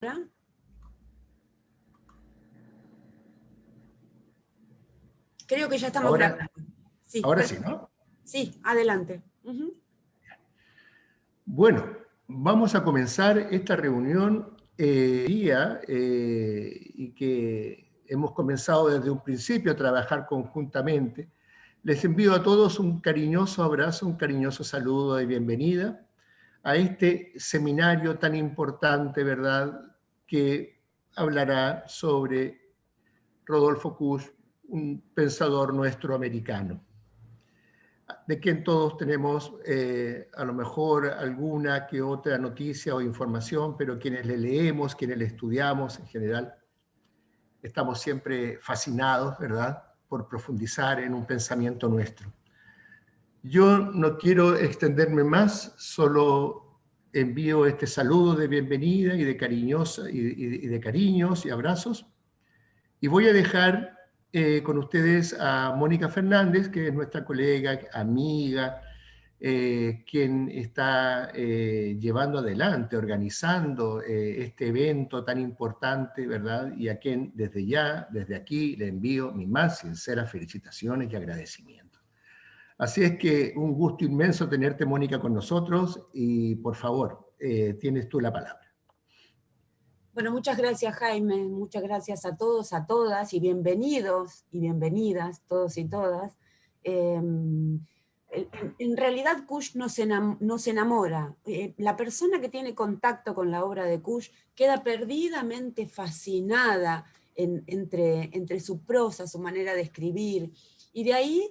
¿Ahora? Creo que ya estamos Ahora, grabando. Sí, ahora sí, perfecto. ¿no? Sí, adelante. Ujú. Bueno, vamos a comenzar esta reunión y que hemos comenzado desde un principio a trabajar conjuntamente. Les envío a todos un cariñoso abrazo, un cariñoso saludo de bienvenida a este seminario tan importante, ¿verdad?, que hablará sobre Rodolfo Kusch, un pensador nuestro americano, de quien todos tenemos a lo mejor alguna que otra noticia o información, pero quienes le leemos, quienes le estudiamos en general, estamos siempre fascinados, ¿verdad?, por profundizar en un pensamiento nuestro. Yo no quiero extenderme más, solo envío este saludo de bienvenida y de cariños y abrazos, y voy a dejar con ustedes a Mónica Fernández, que es nuestra colega, amiga, quien está llevando adelante, organizando este evento tan importante, ¿verdad? Y a quien desde ya, desde aquí, le envío mis más sinceras felicitaciones y agradecimientos. Así es que un gusto inmenso tenerte, Mónica, con nosotros y por favor, tienes tú la palabra. Bueno, muchas gracias, Jaime. Muchas gracias a todos, a todas, y bienvenidos y bienvenidas, todos y todas. En realidad, Kusch no se enamora. La persona que tiene contacto con la obra de Kusch queda perdidamente fascinada entre su prosa, su manera de escribir. Y de ahí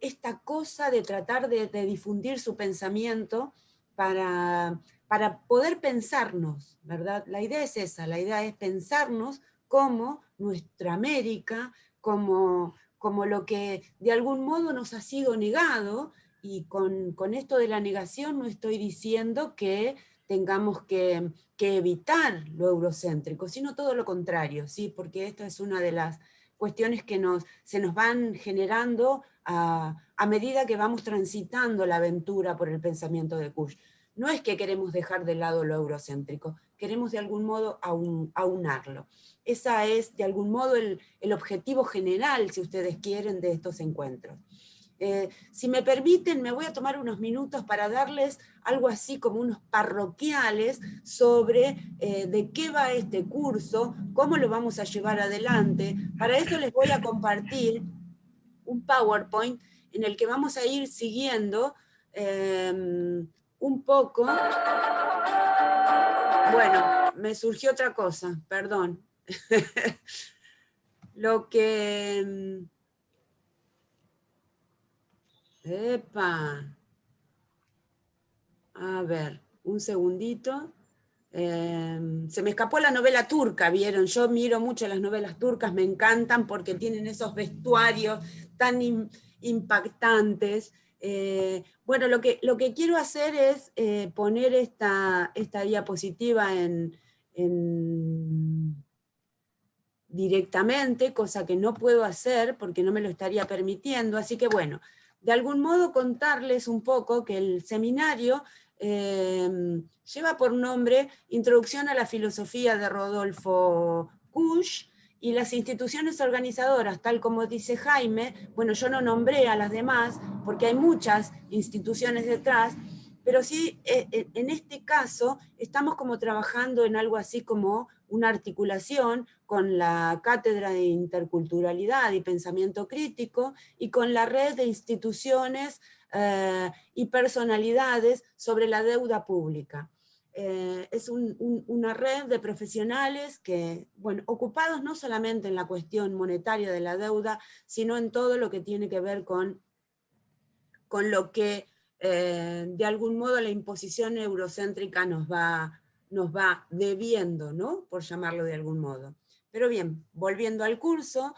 esta cosa de tratar de difundir su pensamiento para poder pensarnos, ¿verdad? La idea es esa, la idea es pensarnos como nuestra América, como lo que de algún modo nos ha sido negado, y con esto de la negación no estoy diciendo que tengamos que evitar lo eurocéntrico, sino todo lo contrario, ¿sí? Porque esta es una de las cuestiones que se nos van generando a medida que vamos transitando la aventura por el pensamiento de Kusch. No es que queremos dejar de lado lo eurocéntrico, queremos de algún modo aunarlo. Ese es de algún modo el objetivo general, si ustedes quieren, de estos encuentros. Si me permiten, me voy a tomar unos minutos para darles algo así como unos parroquiales sobre de qué va este curso, cómo lo vamos a llevar adelante. Para eso les voy a compartir un PowerPoint en el que vamos a ir siguiendo un poco. Bueno, me surgió otra cosa, perdón. Lo que... Epa. A ver, un segundito. Se me escapó la novela turca, ¿vieron? Yo miro mucho las novelas turcas, me encantan porque tienen esos vestuarios tan impactantes. Bueno, lo que quiero hacer es poner esta diapositiva directamente, cosa que no puedo hacer porque no me lo estaría permitiendo. Así que bueno, de algún modo contarles un poco que el seminario lleva por nombre Introducción a la Filosofía de Rodolfo Kusch, y las instituciones organizadoras, tal como dice Jaime, bueno, yo no nombré a las demás porque hay muchas instituciones detrás, pero sí, en este caso, estamos como trabajando en algo así como una articulación con la Cátedra de Interculturalidad y Pensamiento Crítico y con la red de instituciones y personalidades sobre la deuda pública. Es una red de profesionales que, bueno, ocupados no solamente en la cuestión monetaria de la deuda, sino en todo lo que tiene que ver con lo que de algún modo la imposición eurocéntrica nos va debiendo, ¿no? Por llamarlo de algún modo. Pero bien, volviendo al curso,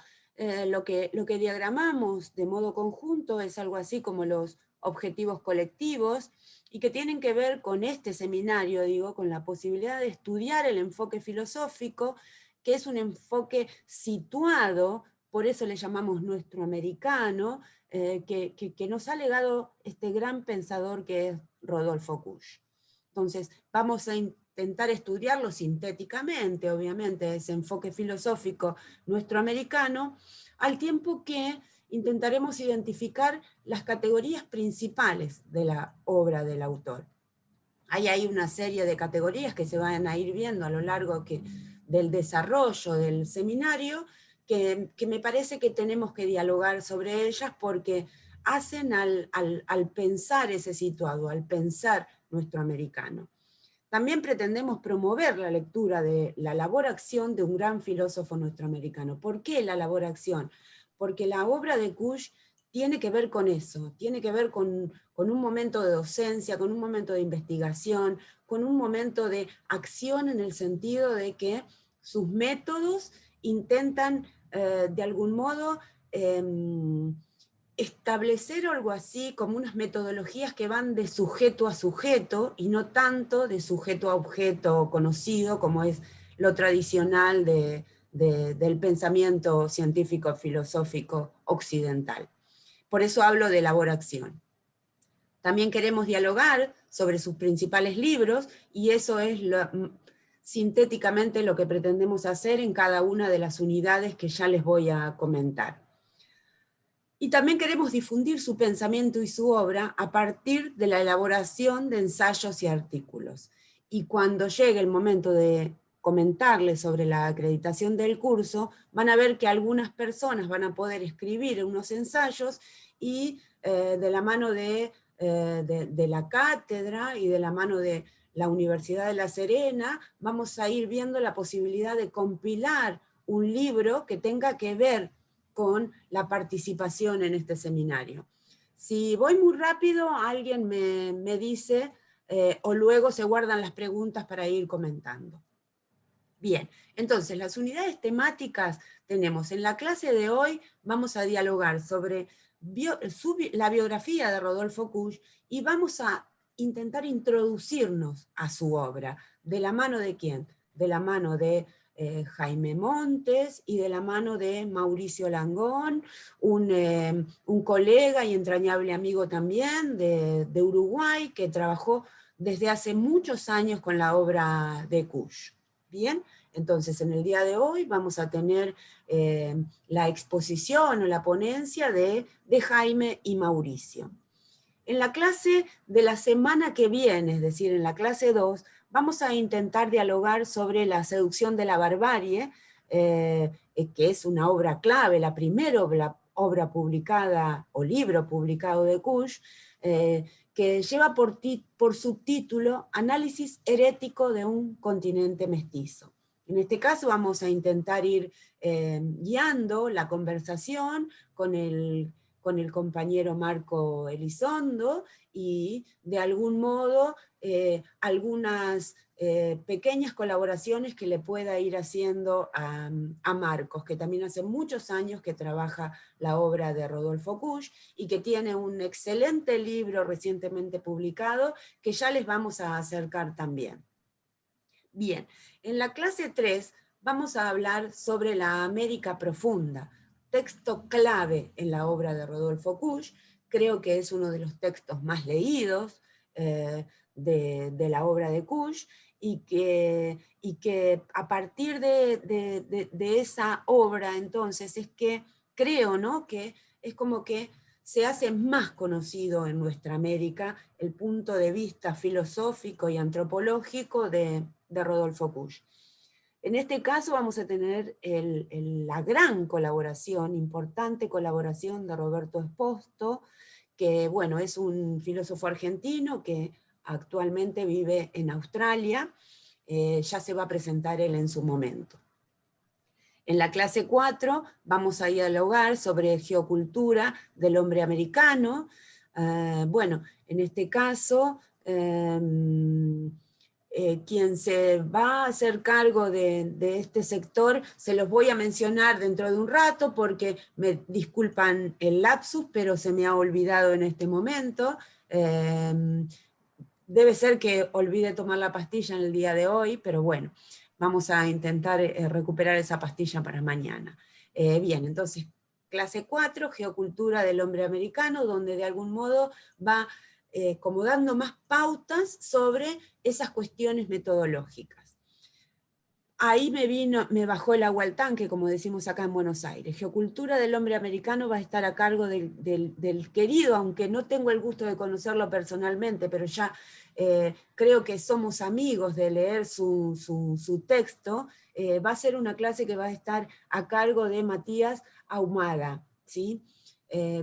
lo que diagramamos de modo conjunto es algo así como los objetivos colectivos, y que tienen que ver con este seminario, digo, con la posibilidad de estudiar el enfoque filosófico, que es un enfoque situado, por eso le llamamos nuestro americano, que nos ha legado este gran pensador que es Rodolfo Kusch. Entonces, vamos a intentar estudiarlo sintéticamente, obviamente, ese enfoque filosófico nuestro americano, al tiempo que intentaremos identificar las categorías principales de la obra del autor. Hay ahí una serie de categorías que se van a ir viendo a lo largo del desarrollo del seminario, que me parece que tenemos que dialogar sobre ellas porque hacen al pensar ese situado, al pensar nuestro americano. También pretendemos promover la lectura de la labor-acción de un gran filósofo nuestroamericano. ¿Por qué la labor-acción? Porque la obra de Kusch tiene que ver con eso, tiene que ver con un momento de docencia, con un momento de investigación, con un momento de acción en el sentido de que sus métodos intentan de algún modo establecer algo así como unas metodologías que van de sujeto a sujeto y no tanto de sujeto a objeto conocido como es lo tradicional del pensamiento científico filosófico occidental. Por eso hablo de labor-acción. También queremos dialogar sobre sus principales libros y eso es sintéticamente lo que pretendemos hacer en cada una de las unidades que ya les voy a comentar. Y también queremos difundir su pensamiento y su obra a partir de la elaboración de ensayos y artículos. Y cuando llegue el momento de comentarles sobre la acreditación del curso, van a ver que algunas personas van a poder escribir unos ensayos y de la mano de la cátedra y de la mano de la Universidad de La Serena, vamos a ir viendo la posibilidad de compilar un libro que tenga que ver con la participación en este seminario. Si voy muy rápido, alguien me dice, o luego se guardan las preguntas para ir comentando. Bien, entonces las unidades temáticas tenemos. En la clase de hoy vamos a dialogar sobre la biografía de Rodolfo Kusch y vamos a intentar introducirnos a su obra. ¿De la mano de quién? De la mano de Jaime Montes y de la mano de Mauricio Langón, un colega y entrañable amigo también de Uruguay, que trabajó desde hace muchos años con la obra de Kusch. Bien, entonces en el día de hoy vamos a tener la exposición o la ponencia de Jaime y Mauricio. En la clase de la semana que viene, es decir, en la clase 2, vamos a intentar dialogar sobre la seducción de la barbarie, que es una obra clave, la primera obra publicada o libro publicado de Kusch, que lleva por subtítulo Análisis herético de un continente mestizo. En este caso vamos a intentar ir guiando la conversación con el compañero Marco Elizondo y de algún modo algunas pequeñas colaboraciones que le pueda ir haciendo a Marcos, que también hace muchos años que trabaja la obra de Rodolfo Kusch y que tiene un excelente libro recientemente publicado que ya les vamos a acercar también. Bien, en la clase 3 vamos a hablar sobre la América Profunda, texto clave en la obra de Rodolfo Kusch. Creo que es uno de los textos más leídos de la obra de Kusch, y que a partir de esa obra entonces es que creo, ¿no?, que es como que se hace más conocido en nuestra América el punto de vista filosófico y antropológico de Rodolfo Kusch. En este caso vamos a tener la gran colaboración, importante colaboración de Roberto Esposto, que bueno, es un filósofo argentino que actualmente vive en Australia, ya se va a presentar él en su momento. En la clase 4 vamos a dialogar sobre geocultura del hombre americano. Bueno, en este caso, quien se va a hacer cargo de este sector, se los voy a mencionar dentro de un rato porque me disculpan el lapsus, pero se me ha olvidado en este momento. Debe ser que olvide tomar la pastilla en el día de hoy, pero bueno, vamos a intentar recuperar esa pastilla para mañana. Bien, entonces, clase 4, Geocultura del hombre americano, donde de algún modo va como dando más pautas sobre esas cuestiones metodológicas. Ahí me bajó el agua al tanque, como decimos acá en Buenos Aires. Geocultura del hombre americano va a estar a cargo del querido, aunque no tengo el gusto de conocerlo personalmente, pero ya creo que somos amigos de leer su texto. Va a ser una clase que va a estar a cargo de Matías Ahumada, ¿sí?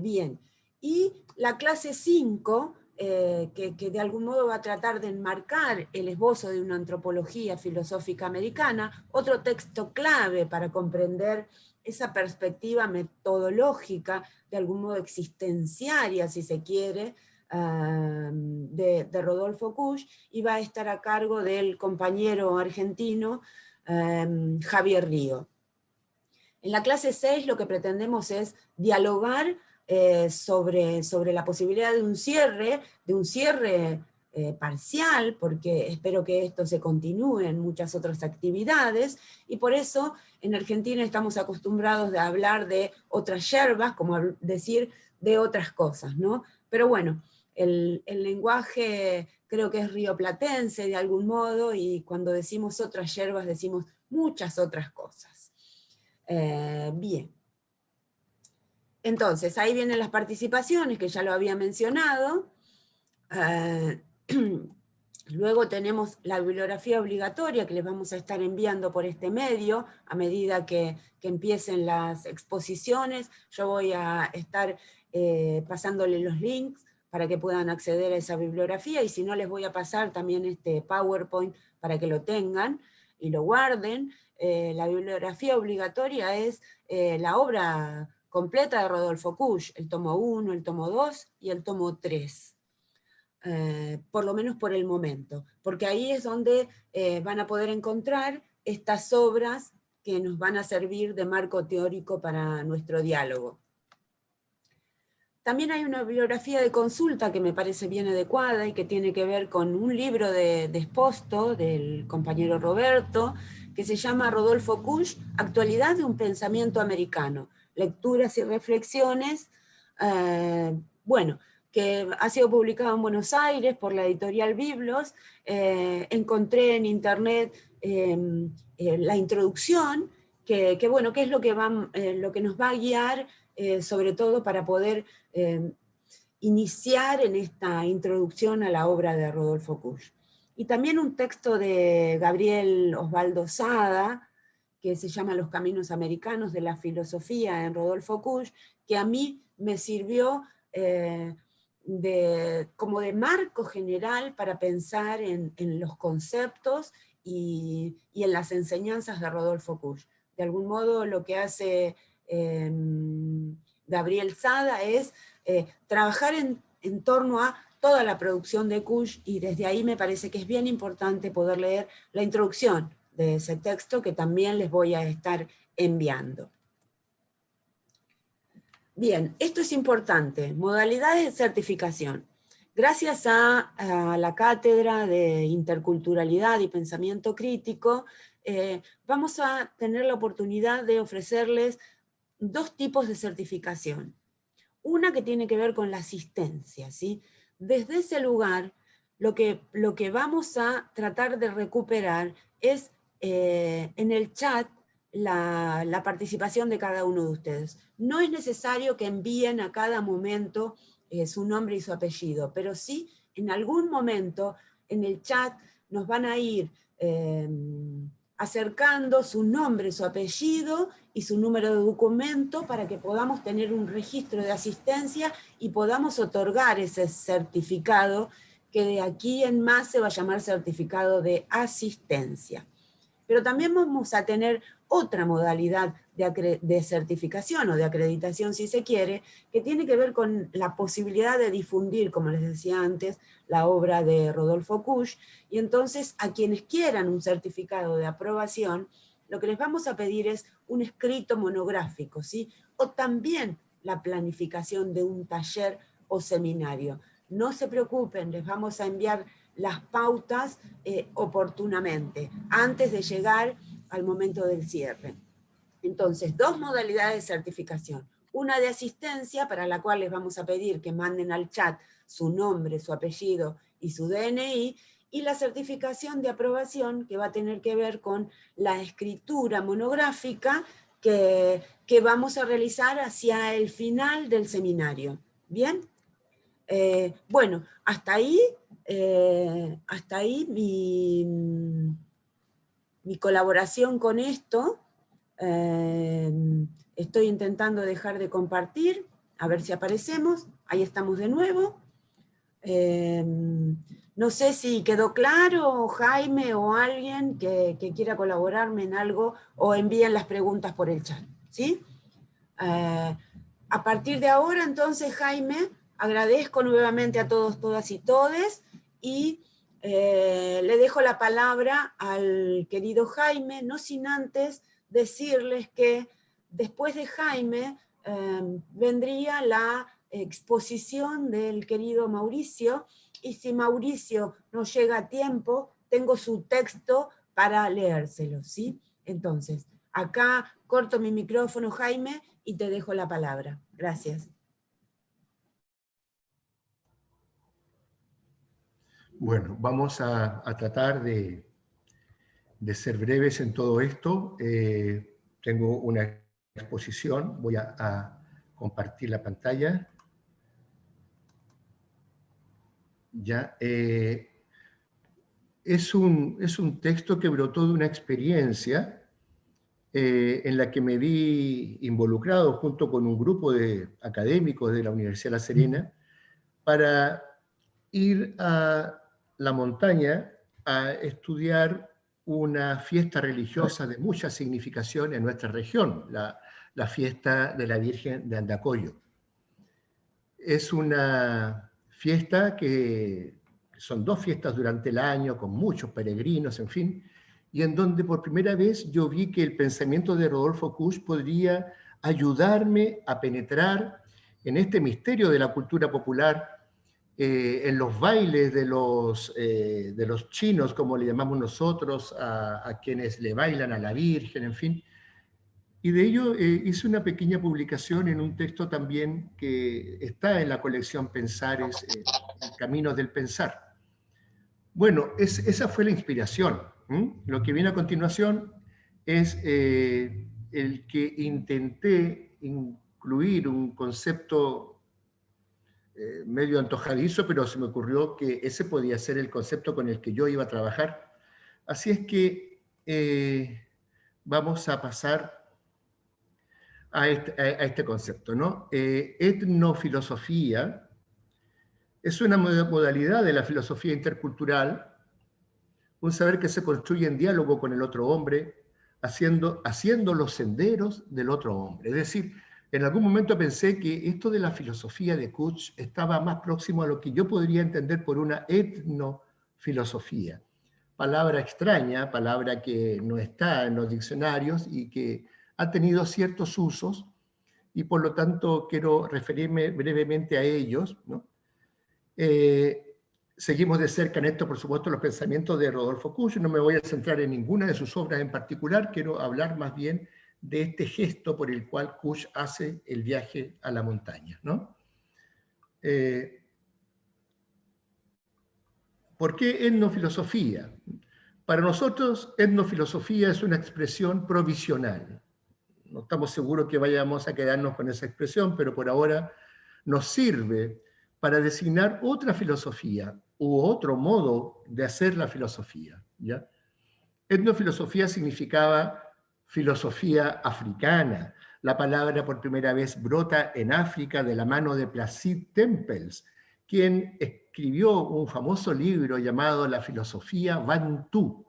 Bien, y la clase 5, que de algún modo va a tratar de enmarcar el esbozo de una antropología filosófica americana, otro texto clave para comprender esa perspectiva metodológica, de algún modo existenciaria, si se quiere, de Rodolfo Kusch, y va a estar a cargo del compañero argentino Javier Río. En la clase 6 lo que pretendemos es dialogar sobre la posibilidad de un cierre parcial, porque espero que esto se continúe en muchas otras actividades, y por eso en Argentina estamos acostumbrados a hablar de otras yerbas, como decir de otras cosas, ¿no? Pero bueno, el lenguaje creo que es rioplatense de algún modo, y cuando decimos otras yerbas decimos muchas otras cosas. Bien. Entonces, ahí vienen las participaciones, que ya lo había mencionado. Luego tenemos la bibliografía obligatoria que les vamos a estar enviando por este medio a medida que empiecen las exposiciones. Yo voy a estar pasándole los links para que puedan acceder a esa bibliografía, y si no les voy a pasar también este PowerPoint para que lo tengan y lo guarden. La bibliografía obligatoria es la obra completa de Rodolfo Kusch, el tomo 1, el tomo 2 y el tomo 3. Por lo menos por el momento, porque ahí es donde van a poder encontrar estas obras que nos van a servir de marco teórico para nuestro diálogo. También hay una bibliografía de consulta que me parece bien adecuada y que tiene que ver con un libro de Esposto, del compañero Roberto, que se llama Rodolfo Kusch, Actualidad de un pensamiento americano, lecturas y reflexiones, bueno, que ha sido publicado en Buenos Aires por la editorial Biblos. Encontré en internet la introducción, que bueno, que es lo que nos va a guiar, sobre todo para poder iniciar en esta introducción a la obra de Rodolfo Kusch. Y también un texto de Gabriel Osvaldo Sada, que se llama Los caminos americanos de la filosofía en Rodolfo Kusch, que a mí me sirvió como de marco general para pensar en los conceptos y en las enseñanzas de Rodolfo Kusch. De algún modo lo que hace Gabriel Sada es trabajar en torno a toda la producción de Kusch, y desde ahí me parece que es bien importante poder leer la introducción de ese texto, que también les voy a estar enviando. Bien, esto es importante, modalidades de certificación. Gracias a la Cátedra de Interculturalidad y Pensamiento Crítico, vamos a tener la oportunidad de ofrecerles dos tipos de certificación. Una que tiene que ver con la asistencia, ¿sí? Desde ese lugar, lo que vamos a tratar de recuperar es en el chat la participación de cada uno de ustedes. No es necesario que envíen a cada momento su nombre y su apellido, pero sí en algún momento en el chat nos van a ir acercando su nombre, su apellido y su número de documento para que podamos tener un registro de asistencia y podamos otorgar ese certificado, que de aquí en más se va a llamar certificado de asistencia. Pero también vamos a tener otra modalidad de certificación o de acreditación, si se quiere, que tiene que ver con la posibilidad de difundir, como les decía antes, la obra de Rodolfo Kusch, y entonces a quienes quieran un certificado de aprobación, lo que les vamos a pedir es un escrito monográfico, ¿sí? O también la planificación de un taller o seminario. No se preocupen, les vamos a enviar las pautas oportunamente, antes de llegar al momento del cierre. Entonces, dos modalidades de certificación. una de asistencia, para la cual les vamos a pedir que manden al chat su nombre, su apellido y su DNI, y la certificación de aprobación, que va a tener que ver con la escritura monográfica que vamos a realizar hacia el final del seminario. ¿Bien? Bueno, hasta ahí mi colaboración con esto. Estoy intentando dejar de compartir, a ver si aparecemos. Ahí estamos de nuevo. No sé si quedó claro, Jaime o alguien que quiera colaborarme en algo, o envíen las preguntas por el chat, ¿sí? A partir de ahora, entonces, Jaime, agradezco nuevamente a todos, todas y todes, y le dejo la palabra al querido Jaime, no sin antes decirles que después de Jaime vendría la exposición del querido Mauricio, y si Mauricio no llega a tiempo, tengo su texto para leérselo, ¿sí? Entonces, acá corto mi micrófono, Jaime, y te dejo la palabra. Gracias. Bueno, vamos a tratar de ser breves en todo esto. Tengo una exposición, voy a compartir la pantalla. Ya, es un texto que brotó de una experiencia en la que me vi involucrado junto con un grupo de académicos de la Universidad de La Serena para ir a la montaña a estudiar una fiesta religiosa de mucha significación en nuestra región, la fiesta de la Virgen de Andacollo. Es una fiesta que son 2 fiestas durante el año, con muchos peregrinos, en fin, y en donde por primera vez yo vi que el pensamiento de Rodolfo Kusch podría ayudarme a penetrar en este misterio de la cultura popular, en los bailes de los chinos, como le llamamos nosotros, a quienes le bailan a la Virgen, en fin. Y de ello hice una pequeña publicación en un texto también que está en la colección Pensares, Caminos del Pensar. Bueno, esa fue la inspiración. Lo que viene a continuación es el que intenté incluir un concepto medio antojadizo, pero se me ocurrió que ese podía ser el concepto con el que yo iba a trabajar. Así es que vamos a pasar a este concepto, ¿no? Etnofilosofía es una modalidad de la filosofía intercultural, un saber que se construye en diálogo con el otro hombre, haciendo los senderos del otro hombre. Es decir, en algún momento pensé que esto de la filosofía de Kusch estaba más próximo a lo que yo podría entender por una etnofilosofía. Palabra extraña, palabra que no está en los diccionarios y que ha tenido ciertos usos, y por lo tanto quiero referirme brevemente a ellos, ¿no? Seguimos de cerca en esto, por supuesto, los pensamientos de Rodolfo Kusch. No me voy a centrar en ninguna de sus obras en particular, quiero hablar más bien de este gesto por el cual Kusch hace el viaje a la montaña, ¿no? ¿Por qué etnofilosofía? Para nosotros, etnofilosofía es una expresión provisional. No estamos seguros que vayamos a quedarnos con esa expresión, pero por ahora nos sirve para designar otra filosofía u otro modo de hacer la filosofía, ¿ya? Etnofilosofía significaba filosofía africana. La palabra por primera vez brota en África de la mano de Placide Tempels, quien escribió un famoso libro llamado La filosofía Bantú.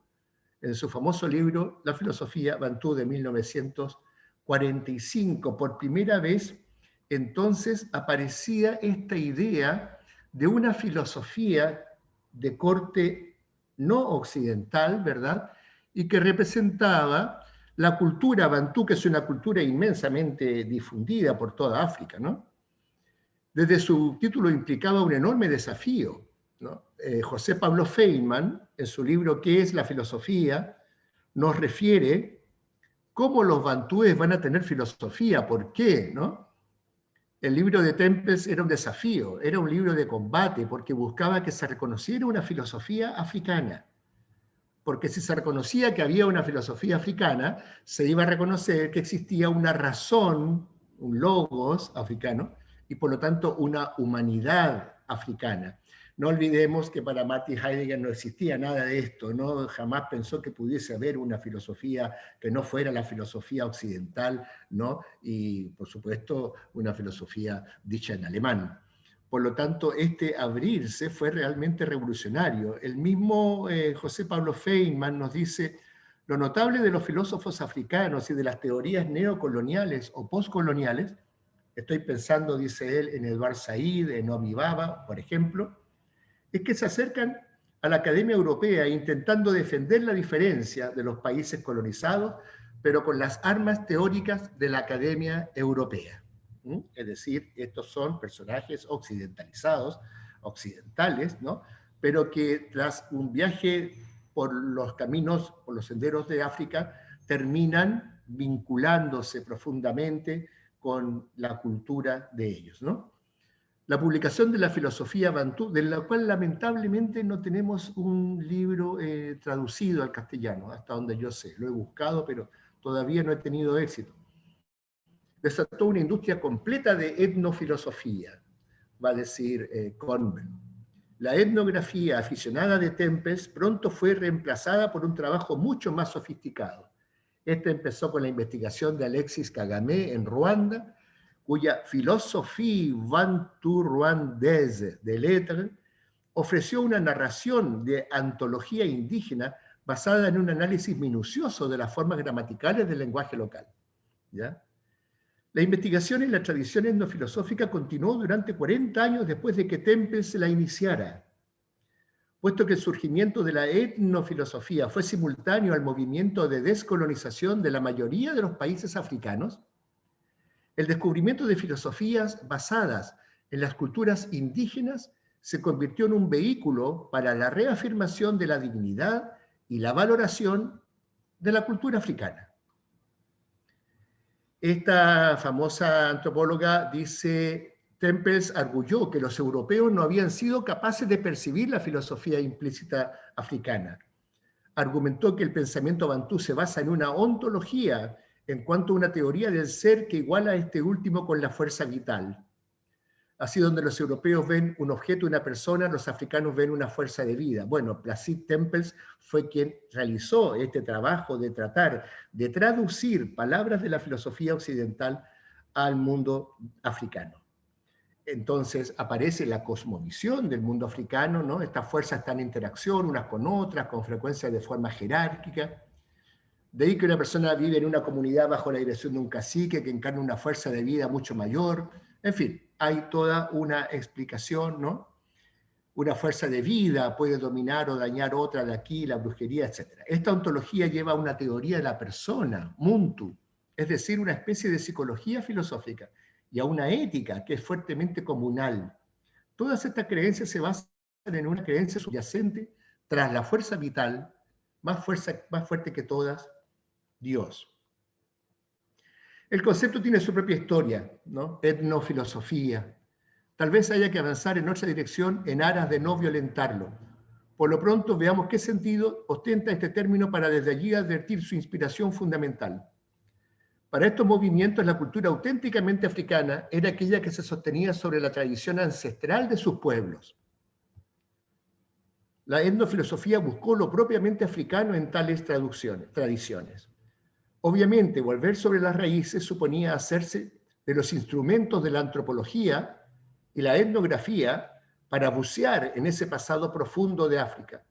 En su famoso libro, La filosofía Bantú de 1945, por primera vez, entonces aparecía esta idea de una filosofía de corte no occidental, ¿verdad?, y que representaba la cultura bantú, que es una cultura inmensamente difundida por toda África, ¿no? Desde su título implicaba un enorme desafío, ¿no? José Pablo Feynman, en su libro ¿Qué es la filosofía?, nos refiere cómo los bantúes van a tener filosofía, ¿por qué?, ¿no? El libro de Tempest era un desafío, era un libro de combate, porque buscaba que se reconociera una filosofía africana. Porque si se reconocía que había una filosofía africana, se iba a reconocer que existía una razón, un logos africano, y por lo tanto una humanidad africana. No olvidemos que para Martin Heidegger no existía nada de esto, ¿no? Jamás pensó que pudiese haber una filosofía que no fuera la filosofía occidental, ¿no? Y por supuesto una filosofía dicha en alemán. Por lo tanto, este abrirse fue realmente revolucionario. El mismo José Pablo Feynman nos dice: lo notable de los filósofos africanos y de las teorías neocoloniales o postcoloniales, estoy pensando, dice él, en Edward Said, en Homi Bhabha, por ejemplo, es que se acercan a la academia europea intentando defender la diferencia de los países colonizados, pero con las armas teóricas de la academia europea. Es decir, estos son personajes occidentalizados, occidentales, ¿no? Pero que tras un viaje por los caminos, por los senderos de África, terminan vinculándose profundamente con la cultura de ellos, ¿no? La publicación de la filosofía bantú, de la cual lamentablemente no tenemos un libro traducido al castellano, hasta donde yo sé. Lo he buscado, pero todavía no he tenido éxito. Desató una industria completa de etnofilosofía, va a decir Conwell. La etnografía aficionada de Tempest pronto fue reemplazada por un trabajo mucho más sofisticado. Este empezó con la investigación de Alexis Kagame en Ruanda, cuya Philosophie bantu-rwandaise de lettres ofreció una narración de antología indígena basada en un análisis minucioso de las formas gramaticales del lenguaje local. ¿Ya? La investigación en la tradición etnofilosófica continuó durante 40 años después de que Tempest la iniciara. Puesto que el surgimiento de la etnofilosofía fue simultáneo al movimiento de descolonización de la mayoría de los países africanos, el descubrimiento de filosofías basadas en las culturas indígenas se convirtió en un vehículo para la reafirmación de la dignidad y la valoración de la cultura africana. Esta famosa antropóloga dice: Tempest arguyó que los europeos no habían sido capaces de percibir la filosofía implícita africana. Argumentó que el pensamiento bantú se basa en una ontología en cuanto a una teoría del ser que iguala a este último con la fuerza vital. Así, donde los europeos ven un objeto, una persona, los africanos ven una fuerza de vida. Bueno, Placide Tempest fue quien realizó este trabajo de tratar de traducir palabras de la filosofía occidental al mundo africano. Entonces aparece la cosmovisión del mundo africano, ¿no? Estas fuerzas están en interacción unas con otras, con frecuencia de forma jerárquica. De ahí que una persona vive en una comunidad bajo la dirección de un cacique que encarna una fuerza de vida mucho mayor. En fin, hay toda una explicación, ¿no? Una fuerza de vida puede dominar o dañar otra de aquí, la brujería, etc. Esta ontología lleva a una teoría de la persona, muntu, es decir, una especie de psicología filosófica, y a una ética que es fuertemente comunal. Todas estas creencias se basan en una creencia subyacente tras la fuerza vital, más fuerte que todas, Dios. El concepto tiene su propia historia, ¿no? Etnofilosofía. Tal vez haya que avanzar en otra dirección en aras de no violentarlo. Por lo pronto, veamos qué sentido ostenta este término para desde allí advertir su inspiración fundamental. Para estos movimientos, la cultura auténticamente africana era aquella que se sostenía sobre la tradición ancestral de sus pueblos. La etnofilosofía buscó lo propiamente africano en tales tradiciones. Obviamente, volver sobre las raíces suponía hacerse de los instrumentos de la antropología y la etnografía para bucear en ese pasado profundo de África.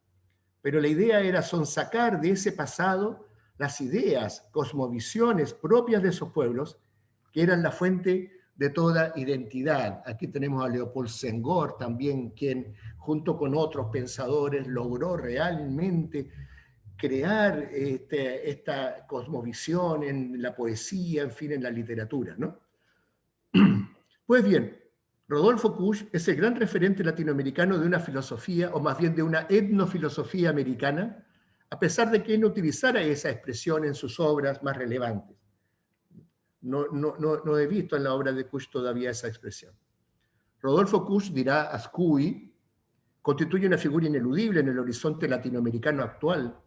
Pero la idea era sonsacar de ese pasado las ideas, cosmovisiones propias de esos pueblos, que eran la fuente de toda identidad. Aquí tenemos a Leopold Senghor también, quien junto con otros pensadores logró realmente crear esta cosmovisión en la poesía, en fin, en la literatura, ¿no? Pues bien, Rodolfo Kusch es el gran referente latinoamericano de una filosofía, o más bien de una etnofilosofía americana, a pesar de que él no utilizara esa expresión en sus obras más relevantes. No he visto en la obra de Kusch todavía esa expresión. Rodolfo Kusch dirá: Ascui constituye una figura ineludible en el horizonte latinoamericano actual,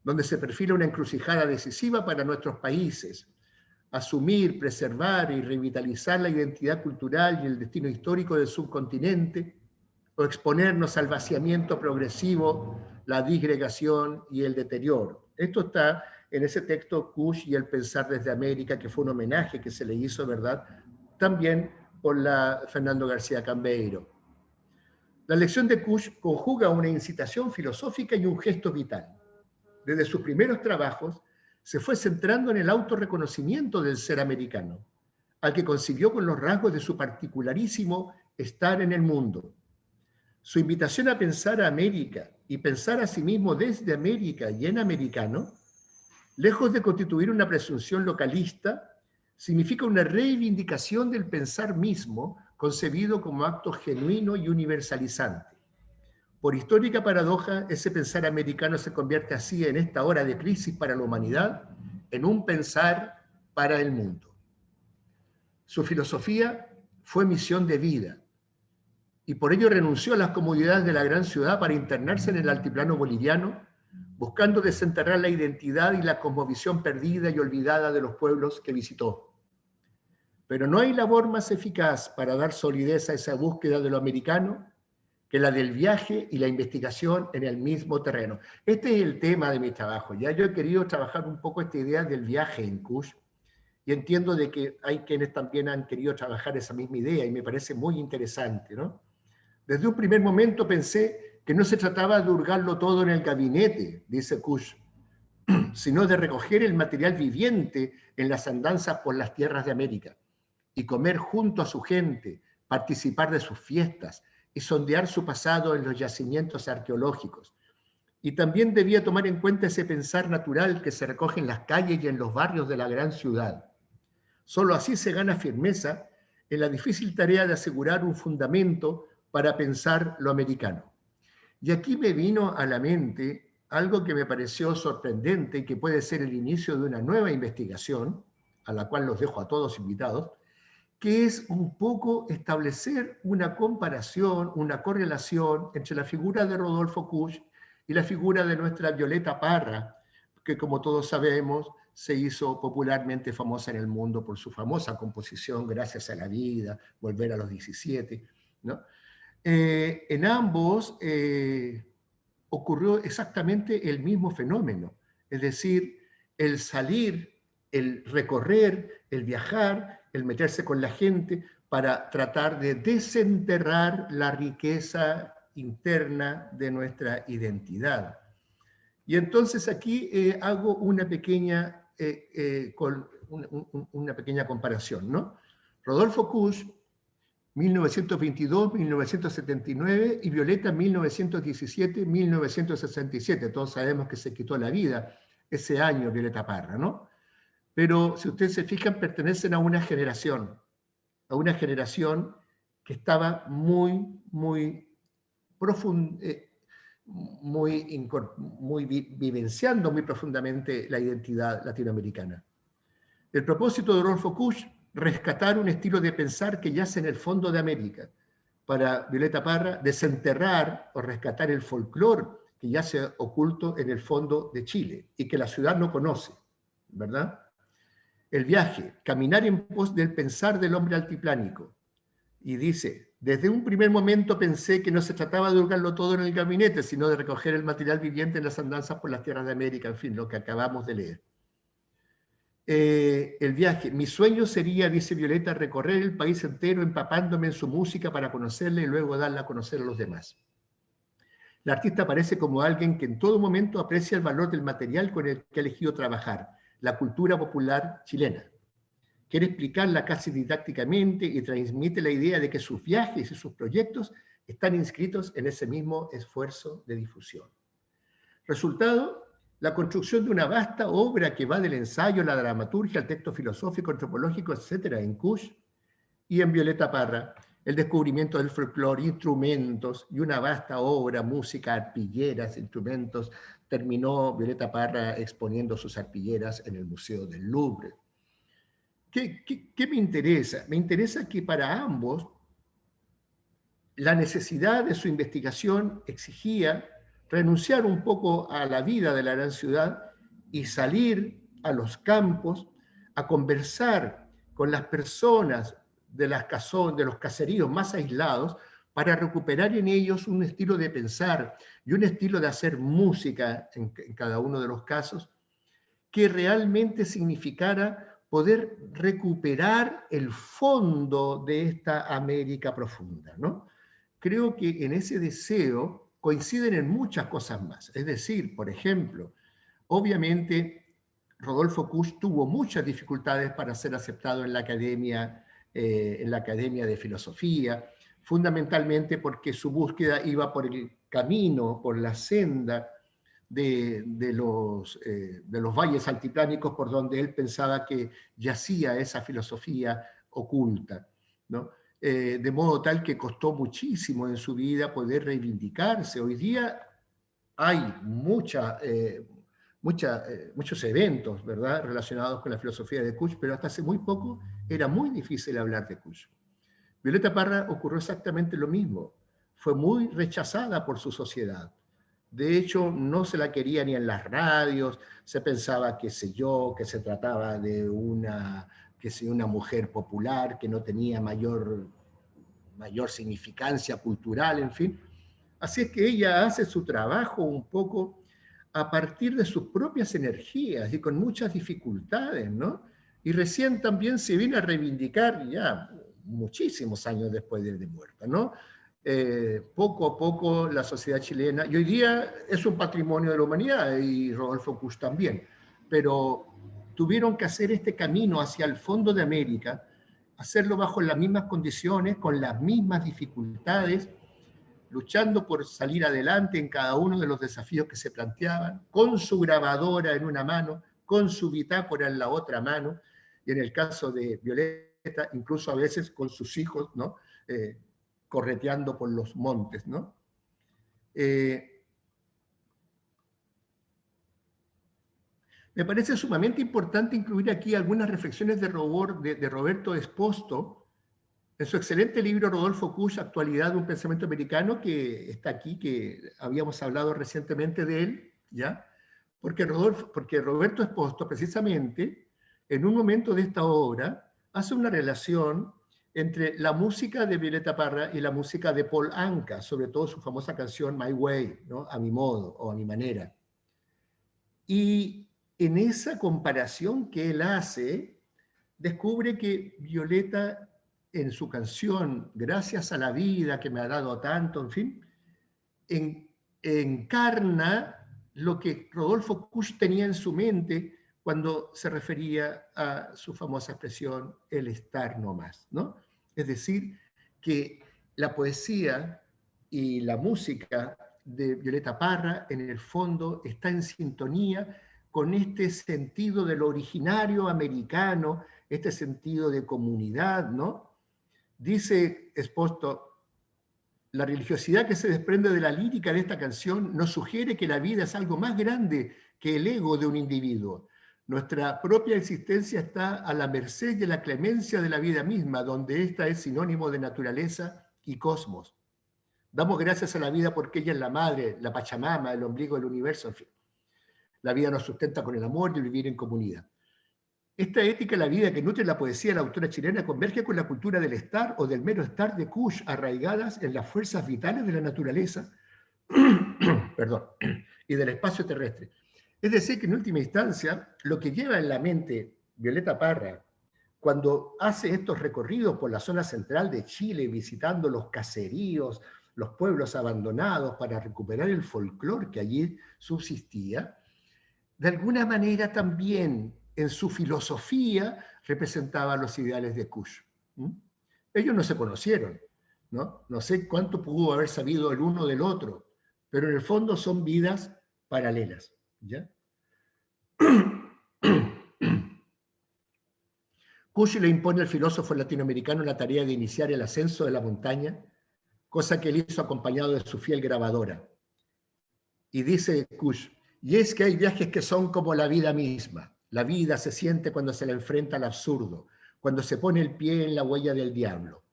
donde se perfila una encrucijada decisiva para nuestros países: asumir, preservar y revitalizar la identidad cultural y el destino histórico del subcontinente, o exponernos al vaciamiento progresivo, la disgregación y el deterioro. Esto está en ese texto Kusch y el pensar desde América, que fue un homenaje que se le hizo, ¿verdad?, también por Fernando García Cambeiro. La lección de Kusch conjuga una incitación filosófica y un gesto vital. Desde sus primeros trabajos se fue centrando en el autorreconocimiento del ser americano, al que concibió con los rasgos de su particularísimo estar en el mundo. Su invitación a pensar a América y pensar a sí mismo desde América y en americano, lejos de constituir una presunción localista, significa una reivindicación del pensar mismo concebido como acto genuino y universalizante. Por histórica paradoja, ese pensar americano se convierte así, en esta hora de crisis para la humanidad, en un pensar para el mundo. Su filosofía fue misión de vida, y por ello renunció a las comodidades de la gran ciudad para internarse en el altiplano boliviano, buscando desenterrar la identidad y la cosmovisión perdida y olvidada de los pueblos que visitó. Pero no hay labor más eficaz para dar solidez a esa búsqueda de lo americano que la del viaje y la investigación en el mismo terreno. Este es el tema de mi trabajo. Ya yo he querido trabajar un poco esta idea del viaje en Kusch, y entiendo de que hay quienes también han querido trabajar esa misma idea, y me parece muy interesante, ¿no? Desde un primer momento pensé que no se trataba de hurgarlo todo en el gabinete, dice Kusch, sino de recoger el material viviente en las andanzas por las tierras de América, y comer junto a su gente, participar de sus fiestas y sondear su pasado en los yacimientos arqueológicos. Y también debía tomar en cuenta ese pensar natural que se recoge en las calles y en los barrios de la gran ciudad. Solo así se gana firmeza en la difícil tarea de asegurar un fundamento para pensar lo americano. Y aquí me vino a la mente algo que me pareció sorprendente y que puede ser el inicio de una nueva investigación, a la cual los dejo a todos invitados, que es un poco establecer una comparación, una correlación entre la figura de Rodolfo Kusch y la figura de nuestra Violeta Parra, que como todos sabemos se hizo popularmente famosa en el mundo por su famosa composición Gracias a la vida, Volver a los 17, ¿no? En ambos ocurrió exactamente el mismo fenómeno, es decir, el salir, el recorrer, el viajar, el meterse con la gente para tratar de desenterrar la riqueza interna de nuestra identidad. Y entonces aquí hago una pequeña comparación, ¿no? Rodolfo Kusch, 1922-1979, y Violeta 1917-1967. Todos sabemos que se quitó la vida ese año Violeta Parra, ¿no? Pero si ustedes se fijan, pertenecen a una generación que estaba muy vivenciando muy profundamente la identidad latinoamericana. El propósito de Rodolfo Kusch: rescatar un estilo de pensar que yace en el fondo de América. Para Violeta Parra, desenterrar o rescatar el folclore que yace oculto en el fondo de Chile y que la ciudad no conoce, ¿verdad? El viaje, caminar en pos del pensar del hombre altiplánico. Y dice: desde un primer momento pensé que no se trataba de hurgarlo todo en el gabinete, sino de recoger el material viviente en las andanzas por las tierras de América, en fin, lo que acabamos de leer. El viaje, mi sueño sería, dice Violeta, recorrer el país entero empapándome en su música para conocerla y luego darla a conocer a los demás. La artista aparece como alguien que en todo momento aprecia el valor del material con el que ha elegido trabajar, la cultura popular chilena. Quiere explicarla casi didácticamente y transmite la idea de que sus viajes y sus proyectos están inscritos en ese mismo esfuerzo de difusión. Resultado: la construcción de una vasta obra que va del ensayo, la dramaturgia, el texto filosófico, antropológico, etc., en Kusch, y en Violeta Parra, el descubrimiento del folclore, instrumentos y una vasta obra, música, arpilleras, instrumentos. Terminó Violeta Parra exponiendo sus arpilleras en el Museo del Louvre. ¿Qué me interesa? Me interesa que para ambos la necesidad de su investigación exigía renunciar un poco a la vida de la gran ciudad y salir a los campos a conversar con las personas de los caseríos más aislados para recuperar en ellos un estilo de pensar y un estilo de hacer música en cada uno de los casos que realmente significara poder recuperar el fondo de esta América profunda, ¿no? Creo que en ese deseo coinciden en muchas cosas más. Es decir, por ejemplo, obviamente Rodolfo Kusch tuvo muchas dificultades para ser aceptado en la academia de filosofía, fundamentalmente porque su búsqueda iba por el camino, por la senda de los valles altiplánicos por donde él pensaba que yacía esa filosofía oculta, ¿no? De modo tal que costó muchísimo en su vida poder reivindicarse. Hoy día hay muchos eventos, ¿verdad?, relacionados con la filosofía de Kusch, pero hasta hace muy poco era muy difícil hablar de Kusch. Violeta Parra ocurrió exactamente lo mismo. Fue muy rechazada por su sociedad. De hecho, no se la quería ni en las radios, se pensaba, qué sé yo, que se trataba de una mujer popular que no tenía mayor significancia cultural, en fin. Así es que ella hace su trabajo un poco a partir de sus propias energías y con muchas dificultades, ¿no? Y recién también se viene a reivindicar ya muchísimos años después de muerta, ¿no? Poco a poco la sociedad chilena, y hoy día es un patrimonio de la humanidad, y Rodolfo Kusch también, pero tuvieron que hacer este camino hacia el fondo de América, hacerlo bajo las mismas condiciones, con las mismas dificultades, luchando por salir adelante en cada uno de los desafíos que se planteaban, con su grabadora en una mano, con su bitácora en la otra mano, y en el caso de Violeta, incluso a veces con sus hijos, ¿no? Correteando por los montes, ¿no? Me parece sumamente importante incluir aquí algunas reflexiones de Roberto Esposto, en su excelente libro Rodolfo Kusch, Actualidad de un pensamiento americano, que está aquí, que habíamos hablado recientemente de él, ¿ya? Porque Roberto Esposto, precisamente, en un momento de esta obra, hace una relación entre la música de Violeta Parra y la música de Paul Anka, sobre todo su famosa canción My Way, ¿no? A mi modo o a mi manera. Y en esa comparación que él hace, descubre que Violeta, en su canción Gracias a la vida que me ha dado tanto, en fin, encarna lo que Rodolfo Kusch tenía en su mente cuando se refería a su famosa expresión, el estar nomás, ¿no? Es decir, que la poesía y la música de Violeta Parra, en el fondo, está en sintonía con este sentido de lo originario americano, este sentido de comunidad, ¿no? Dice Esposto, la religiosidad que se desprende de la lírica de esta canción nos sugiere que la vida es algo más grande que el ego de un individuo. Nuestra propia existencia está a la merced de la clemencia de la vida misma, donde ésta es sinónimo de naturaleza y cosmos. Damos gracias a la vida porque ella es la madre, la Pachamama, el ombligo del universo, en fin. La vida nos sustenta con el amor y el vivir en comunidad. Esta ética de la vida que nutre la poesía de la autora chilena converge con la cultura del estar o del mero estar de Kusch, arraigadas en las fuerzas vitales de la naturaleza perdón, y del espacio terrestre. Es decir, que en última instancia, lo que lleva en la mente Violeta Parra cuando hace estos recorridos por la zona central de Chile, visitando los caseríos, los pueblos abandonados para recuperar el folclore que allí subsistía, de alguna manera también en su filosofía representaba los ideales de Kusch. Ellos no se conocieron, ¿no? No sé cuánto pudo haber sabido el uno del otro, pero en el fondo son vidas paralelas, ¿ya? Kusch le impone al filósofo latinoamericano la tarea de iniciar el ascenso de la montaña, cosa que él hizo acompañado de su fiel grabadora. Y dice Kusch, y es que hay viajes que son como la vida misma. La vida se siente cuando se la enfrenta al absurdo, cuando se pone el pie en la huella del diablo.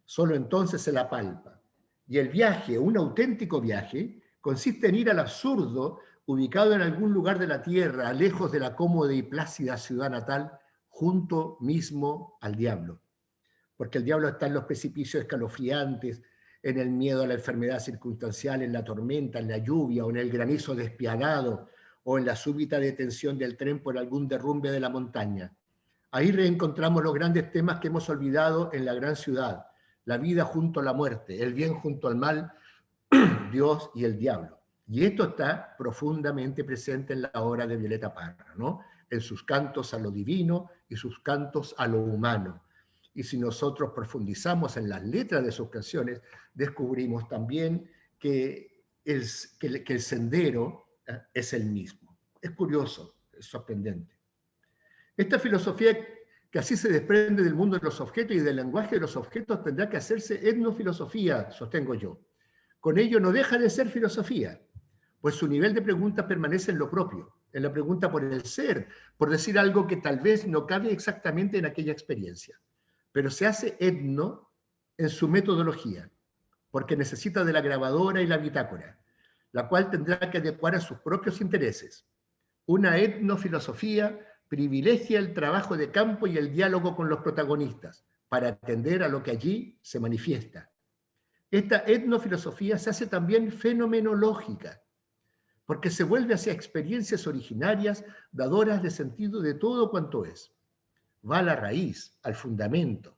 Solo entonces se la palpa. Y el viaje, un auténtico viaje, consiste en ir al absurdo, ubicado en algún lugar de la tierra, lejos de la cómoda y plácida ciudad natal, junto mismo al diablo. Porque el diablo está en los precipicios escalofriantes, en el miedo a la enfermedad circunstancial, en la tormenta, en la lluvia, o en el granizo despiadado, o en la súbita detención del tren por algún derrumbe de la montaña. Ahí reencontramos los grandes temas que hemos olvidado en la gran ciudad: la vida junto a la muerte, el bien junto al mal, Dios y el diablo. Y esto está profundamente presente en la obra de Violeta Parra, ¿no? En sus cantos a lo divino y sus cantos a lo humano. Y si nosotros profundizamos en las letras de sus canciones, descubrimos también que el sendero es el mismo. Es curioso, es sorprendente. Esta filosofía que así se desprende del mundo de los objetos y del lenguaje de los objetos tendrá que hacerse etnofilosofía, sostengo yo. Con ello no deja de ser filosofía, pues su nivel de pregunta permanece en lo propio, en la pregunta por el ser, por decir algo que tal vez no cabe exactamente en aquella experiencia, pero se hace etno en su metodología, porque necesita de la grabadora y la bitácora, la cual tendrá que adecuar a sus propios intereses. Una etnofilosofía privilegia el trabajo de campo y el diálogo con los protagonistas, para atender a lo que allí se manifiesta. Esta etnofilosofía se hace también fenomenológica, porque se vuelve hacia experiencias originarias, dadoras de sentido de todo cuanto es. Va a la raíz, al fundamento.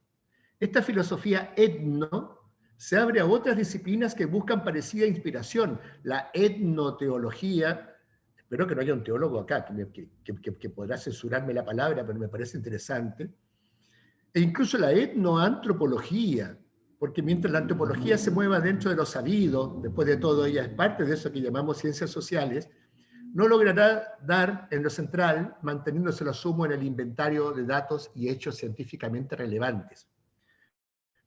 Esta filosofía etno se abre a otras disciplinas que buscan parecida inspiración. La etnoteología, espero que no haya un teólogo acá que podrá censurarme la palabra, pero me parece interesante, e incluso la etnoantropología, porque mientras la antropología se mueva dentro de lo sabido, después de todo ella es parte de eso que llamamos ciencias sociales, no logrará dar en lo central, manteniéndose lo sumo en el inventario de datos y hechos científicamente relevantes.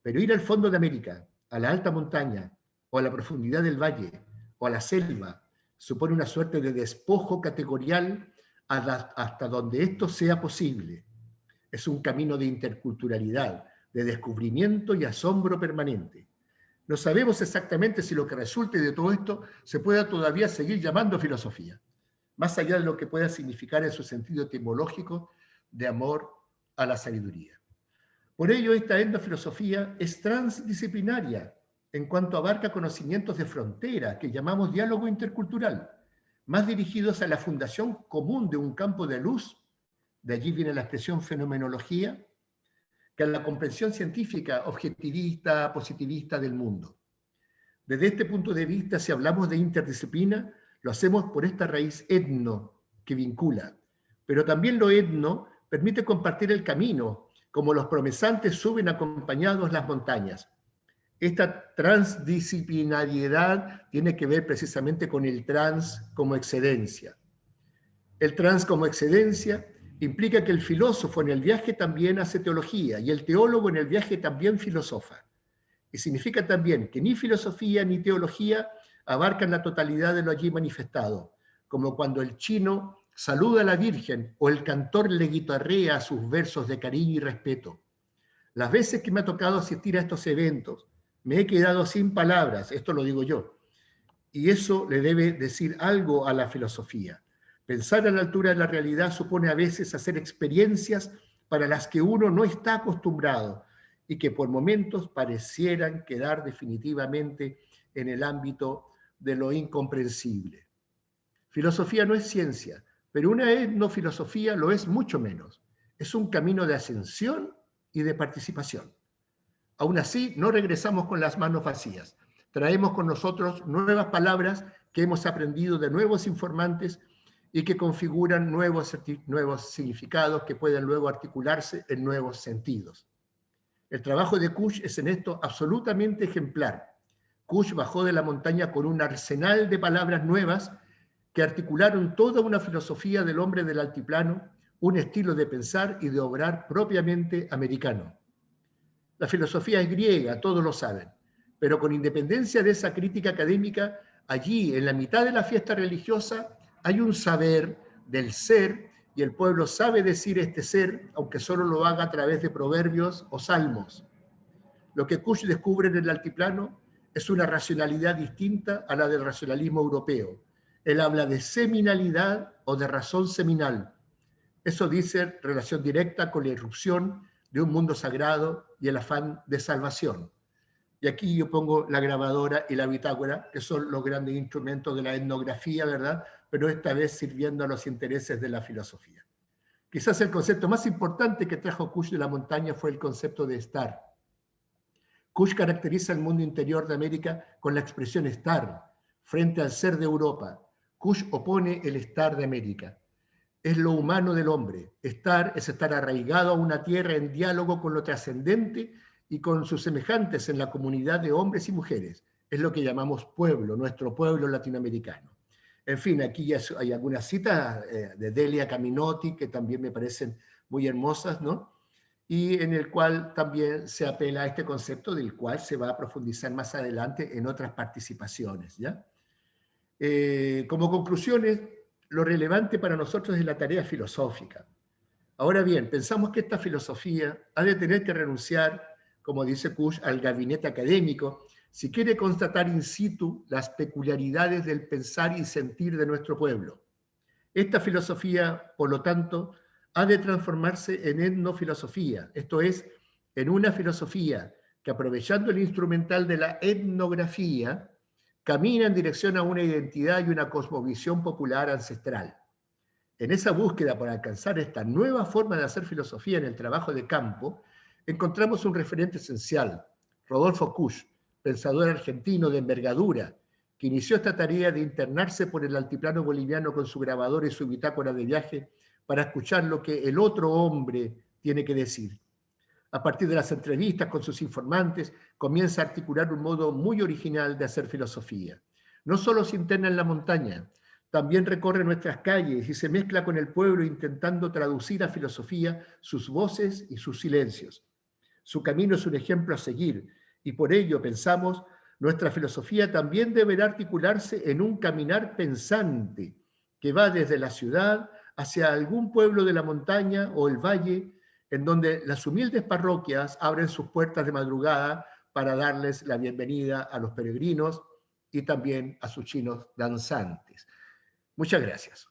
Pero ir al fondo de América, a la alta montaña, o a la profundidad del valle, o a la selva, supone una suerte de despojo categorial hasta donde esto sea posible. Es un camino de interculturalidad, de descubrimiento y asombro permanente. No sabemos exactamente si lo que resulte de todo esto se pueda todavía seguir llamando filosofía, más allá de lo que pueda significar en su sentido etimológico de amor a la sabiduría. Por ello, esta etnofilosofía es transdisciplinaria en cuanto abarca conocimientos de frontera que llamamos diálogo intercultural, más dirigidos a la fundación común de un campo de luz, de allí viene la expresión fenomenología, que a la comprensión científica objetivista, positivista del mundo. Desde este punto de vista, si hablamos de interdisciplina, lo hacemos por esta raíz etno que vincula, pero también lo etno permite compartir el camino, como los promesantes suben acompañados las montañas. Esta transdisciplinariedad tiene que ver precisamente con el trans como excedencia. El trans como excedencia implica que el filósofo en el viaje también hace teología y el teólogo en el viaje también filosofa. Y significa también que ni filosofía ni teología abarcan la totalidad de lo allí manifestado, como cuando el chino saluda a la Virgen o el cantor le guitarrea sus versos de cariño y respeto. Las veces que me ha tocado asistir a estos eventos, me he quedado sin palabras, esto lo digo yo, y eso le debe decir algo a la filosofía. Pensar a la altura de la realidad supone a veces hacer experiencias para las que uno no está acostumbrado y que por momentos parecieran quedar definitivamente en el ámbito de lo incomprensible. Filosofía no es ciencia, pero una etnofilosofía lo es mucho menos. Es un camino de ascensión y de participación. Aún así, no regresamos con las manos vacías. Traemos con nosotros nuevas palabras que hemos aprendido de nuevos informantes y que configuran nuevos significados que pueden luego articularse en nuevos sentidos. El trabajo de Kusch es en esto absolutamente ejemplar. Kusch bajó de la montaña con un arsenal de palabras nuevas que articularon toda una filosofía del hombre del altiplano, un estilo de pensar y de obrar propiamente americano. La filosofía es griega, todos lo saben, pero con independencia de esa crítica académica, allí, en la mitad de la fiesta religiosa, hay un saber del ser y el pueblo sabe decir este ser, aunque solo lo haga a través de proverbios o salmos. Lo que Kush descubre en el altiplano es una racionalidad distinta a la del racionalismo europeo. Él habla de seminalidad o de razón seminal. Eso dice relación directa con la irrupción de un mundo sagrado y el afán de salvación. Y aquí yo pongo la grabadora y la bitácora, que son los grandes instrumentos de la etnografía, ¿verdad? Pero esta vez sirviendo a los intereses de la filosofía. Quizás el concepto más importante que trajo Kush de la montaña fue el concepto de estar. Kush caracteriza el mundo interior de América con la expresión estar, frente al ser de Europa. Kush opone el estar de América. Es lo humano del hombre. Estar es estar arraigado a una tierra en diálogo con lo trascendente y con sus semejantes en la comunidad de hombres y mujeres. Es lo que llamamos pueblo, nuestro pueblo latinoamericano. En fin, aquí ya hay algunas citas de Delia Caminotti que también me parecen muy hermosas, ¿no? Y en el cual también se apela a este concepto del cual se va a profundizar más adelante en otras participaciones, ¿ya? Como conclusiones, lo relevante para nosotros es la tarea filosófica. Ahora bien, pensamos que esta filosofía ha de tener que renunciar, como dice Kush, al gabinete académico, si quiere constatar in situ las peculiaridades del pensar y sentir de nuestro pueblo. Esta filosofía, por lo tanto, ha de transformarse en etnofilosofía, esto es, en una filosofía que, aprovechando el instrumental de la etnografía, camina en dirección a una identidad y una cosmovisión popular ancestral. En esa búsqueda por alcanzar esta nueva forma de hacer filosofía en el trabajo de campo, encontramos un referente esencial, Rodolfo Kusch, pensador argentino de envergadura, que inició esta tarea de internarse por el altiplano boliviano con su grabador y su bitácora de viaje para escuchar lo que el otro hombre tiene que decir. A partir de las entrevistas con sus informantes, comienza a articular un modo muy original de hacer filosofía. No solo se interna en la montaña, también recorre nuestras calles y se mezcla con el pueblo intentando traducir a filosofía sus voces y sus silencios. Su camino es un ejemplo a seguir y por ello pensamos, nuestra filosofía también deberá articularse en un caminar pensante que va desde la ciudad hacia algún pueblo de la montaña o el valle, en donde las humildes parroquias abren sus puertas de madrugada para darles la bienvenida a los peregrinos y también a sus chinos danzantes. Muchas gracias.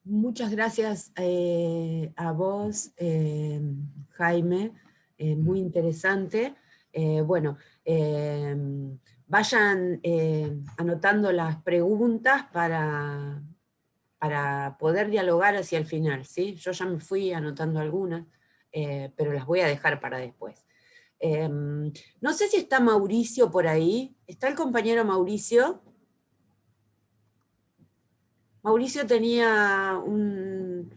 Muchas gracias a vos, Jaime, muy interesante. Bueno, vayan anotando las preguntas para poder dialogar hacia el final, ¿sí? Yo ya me fui anotando algunas, pero las voy a dejar para después. No sé si está Mauricio por ahí. ¿Está el compañero Mauricio? Mauricio tenía un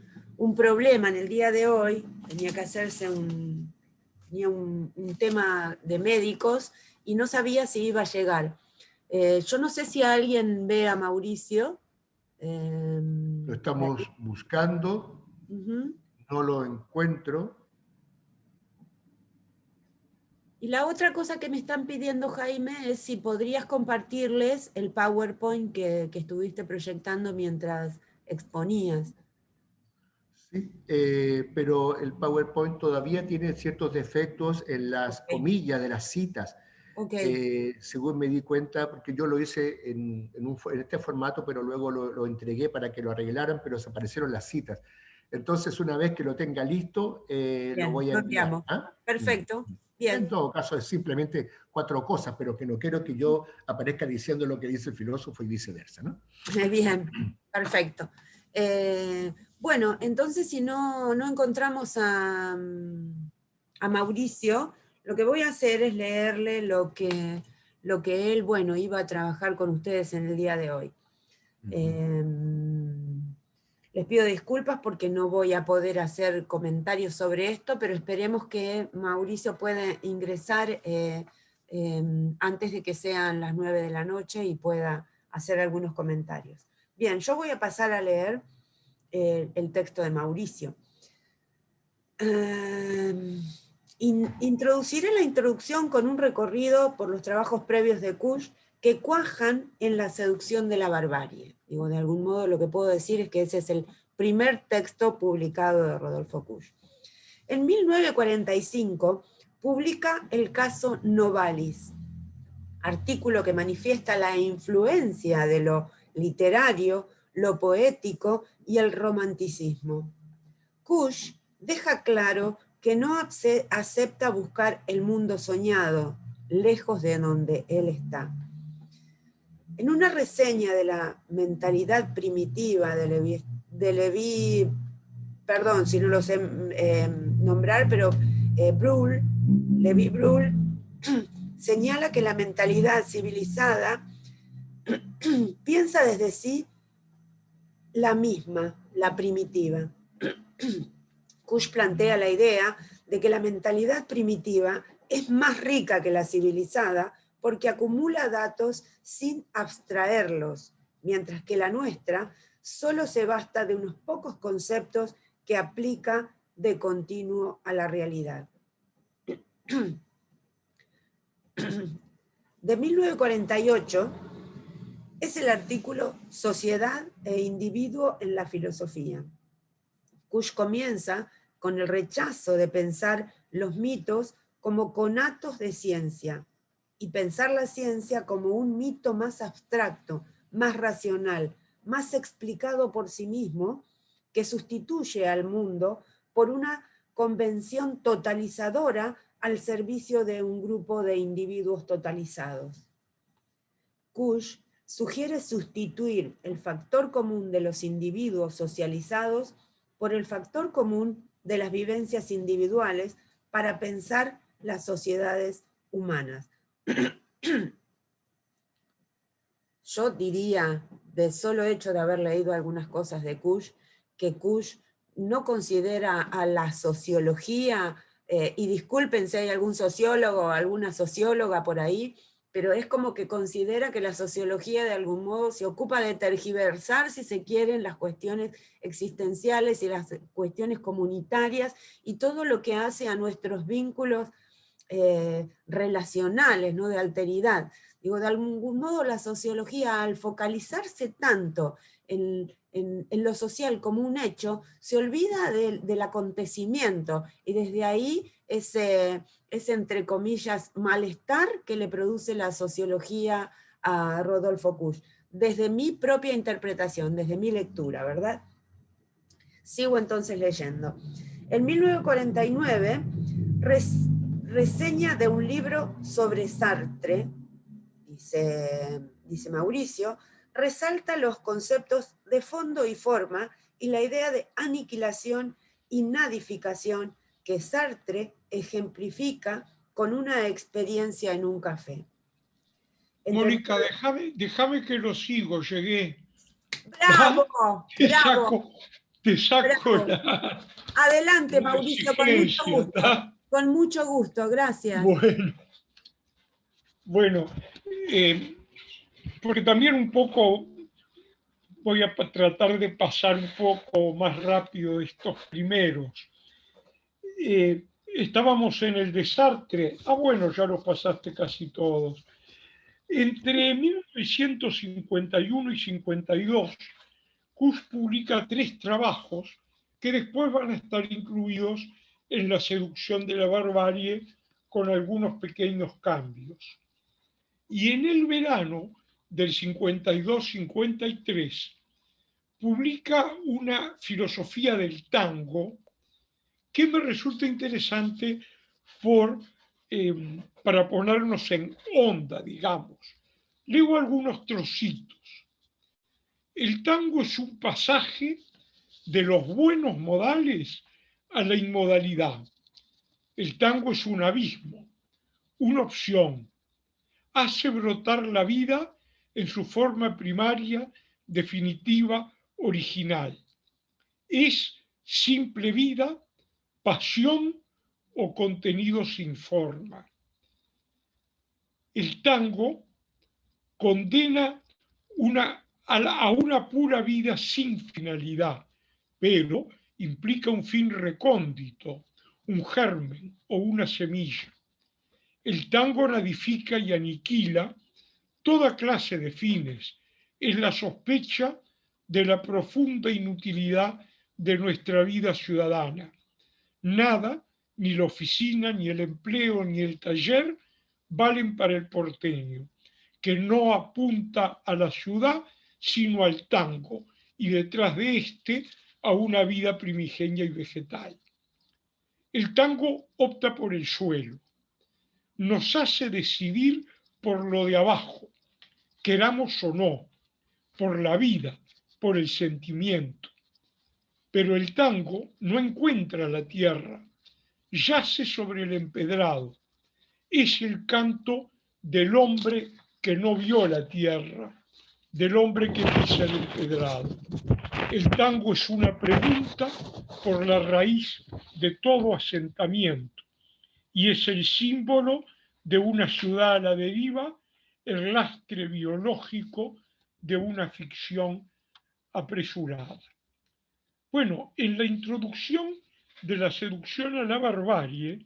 problema en el día de hoy, tenía que hacerse un tema de médicos y no sabía si iba a llegar. Yo no sé si alguien ve a Mauricio. Lo estamos buscando, no lo encuentro. Y la otra cosa que me están pidiendo, Jaime, es si podrías compartirles el PowerPoint que estuviste proyectando mientras exponías. Sí, pero el PowerPoint todavía tiene ciertos defectos en las comillas de las citas. Según me di cuenta, porque yo lo hice en este formato, pero luego lo entregué para que lo arreglaran, pero desaparecieron las citas. Entonces, una vez que lo tenga listo, lo voy a enviar. ¿Ah? Perfecto, bien. En todo caso, es simplemente 4 cosas, pero que no quiero que yo aparezca diciendo lo que dice el filósofo y viceversa, ¿no? Bien, perfecto. Bueno, entonces si no encontramos a Mauricio, lo que voy a hacer es leerle lo que él, bueno, iba a trabajar con ustedes en el día de hoy. Les pido disculpas porque no voy a poder hacer comentarios sobre esto, pero esperemos que Mauricio pueda ingresar antes de que sean las 9 de la noche y pueda hacer algunos comentarios. Bien, yo voy a pasar a leer el texto de Mauricio. Introduciré la introducción con un recorrido por los trabajos previos de Kusch que cuajan en la seducción de la barbarie. Digo, de algún modo lo que puedo decir es que ese es el primer texto publicado de Rodolfo Kusch. En 1945 publica el caso Novalis, artículo que manifiesta la influencia de lo literario, lo poético y el romanticismo. Kusch deja claro que no acepta buscar el mundo soñado, lejos de donde él está. En una reseña de la mentalidad primitiva de Levi, perdón si no lo sé nombrar, pero Levi Bruhl, señala que la mentalidad civilizada piensa desde sí la misma, la primitiva. Kusch plantea la idea de que la mentalidad primitiva es más rica que la civilizada porque acumula datos sin abstraerlos, mientras que la nuestra solo se basta de unos pocos conceptos que aplica de continuo a la realidad. De 1948 es el artículo Sociedad e individuo en la filosofía. Kusch comienza con el rechazo de pensar los mitos como conatos de ciencia y pensar la ciencia como un mito más abstracto, más racional, más explicado por sí mismo, que sustituye al mundo por una convención totalizadora al servicio de un grupo de individuos totalizados. Kusch sugiere sustituir el factor común de los individuos socializados por el factor común de las vivencias individuales para pensar las sociedades humanas. Yo diría, de solo hecho de haber leído algunas cosas de Kusch, que Kusch no considera a la sociología, y disculpen si hay algún sociólogo o alguna socióloga por ahí, pero es como que considera que la sociología de algún modo se ocupa de tergiversar, si se quieren, las cuestiones existenciales y las cuestiones comunitarias y todo lo que hace a nuestros vínculos relacionales, ¿no? De alteridad. Digo, de algún modo la sociología, al focalizarse tanto en lo social como un hecho, se olvida del acontecimiento, y desde ahí ese, entre comillas, malestar que le produce la sociología a Rodolfo Kusch, desde mi propia interpretación, desde mi lectura, ¿verdad? Sigo entonces leyendo. En 1949, reseña de un libro sobre Sartre, dice Mauricio, resalta los conceptos de fondo y forma y la idea de aniquilación y nadificación que Sartre ejemplifica con una experiencia en un café. Mónica, déjame que lo sigo, llegué. ¡Bravo! Te saco bravo. la... Adelante, Mauricio, con mucho gusto. Con mucho gusto, gracias. Bueno, porque también un poco voy a tratar de pasar un poco más rápido estos primeros. Estábamos en el de Sartre. Bueno, ya los pasaste casi todos. Entre 1951 y 52, Kusch publica 3 trabajos que después van a estar incluidos en La seducción de la barbarie con algunos pequeños cambios. Y en el verano del 52-53 publica una filosofía del tango que me resulta interesante para ponernos en onda, digamos. Leo algunos trocitos. El tango es un pasaje de los buenos modales a la inmodalidad. El tango es un abismo, una opción. Hace brotar la vida en su forma primaria, definitiva, original. Es simple vida, pasión o contenido sin forma. El tango condena a una pura vida sin finalidad, pero implica un fin recóndito, un germen o una semilla. El tango nadifica y aniquila toda clase de fines, es la sospecha de la profunda inutilidad de nuestra vida ciudadana. Nada, ni la oficina, ni el empleo, ni el taller, valen para el porteño, que no apunta a la ciudad, sino al tango, y detrás de este a una vida primigenia y vegetal. El tango opta por el suelo, nos hace decidir por lo de abajo, queramos o no, por la vida, por el sentimiento. Pero el tango no encuentra la tierra, yace sobre el empedrado. Es el canto del hombre que no vio la tierra, del hombre que pisa el empedrado. El tango es una pregunta por la raíz de todo asentamiento y es el símbolo de una ciudad a la deriva, el lastre biológico de una ficción apresurada. Bueno, en la introducción de La seducción a la barbarie,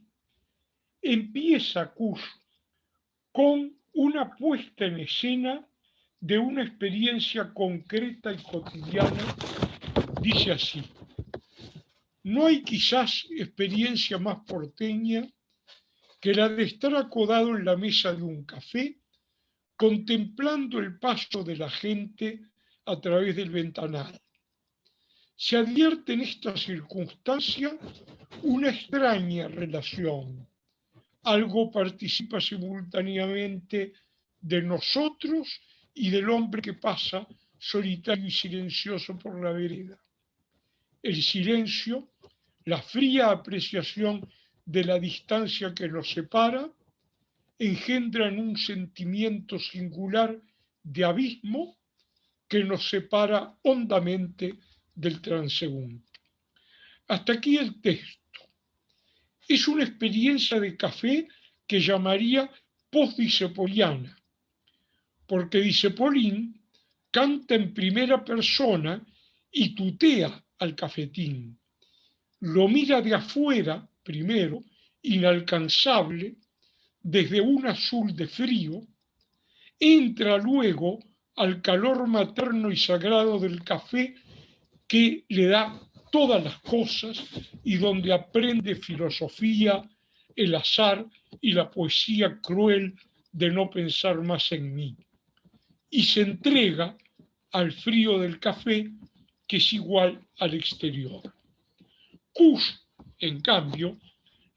empieza Kusch con una puesta en escena de una experiencia concreta y cotidiana. Dice así: no hay quizás experiencia más porteña que la de estar acodado en la mesa de un café, contemplando el paso de la gente a través del ventanal. Se advierte en esta circunstancia una extraña relación. Algo participa simultáneamente de nosotros y del hombre que pasa solitario y silencioso por la vereda. El silencio, la fría apreciación de la distancia que nos separa, engendran un sentimiento singular de abismo que nos separa hondamente del transeúnte. Hasta aquí el texto. Es una experiencia de café que llamaría post-dicepoliana, porque Dicepolín canta en primera persona y tutea al cafetín. Lo mira de afuera, primero, inalcanzable, desde un azul de frío, entra luego al calor materno y sagrado del café que le da todas las cosas y donde aprende filosofía, el azar y la poesía cruel de no pensar más en mí. Y se entrega al frío del café que es igual al exterior. Kusch, en cambio,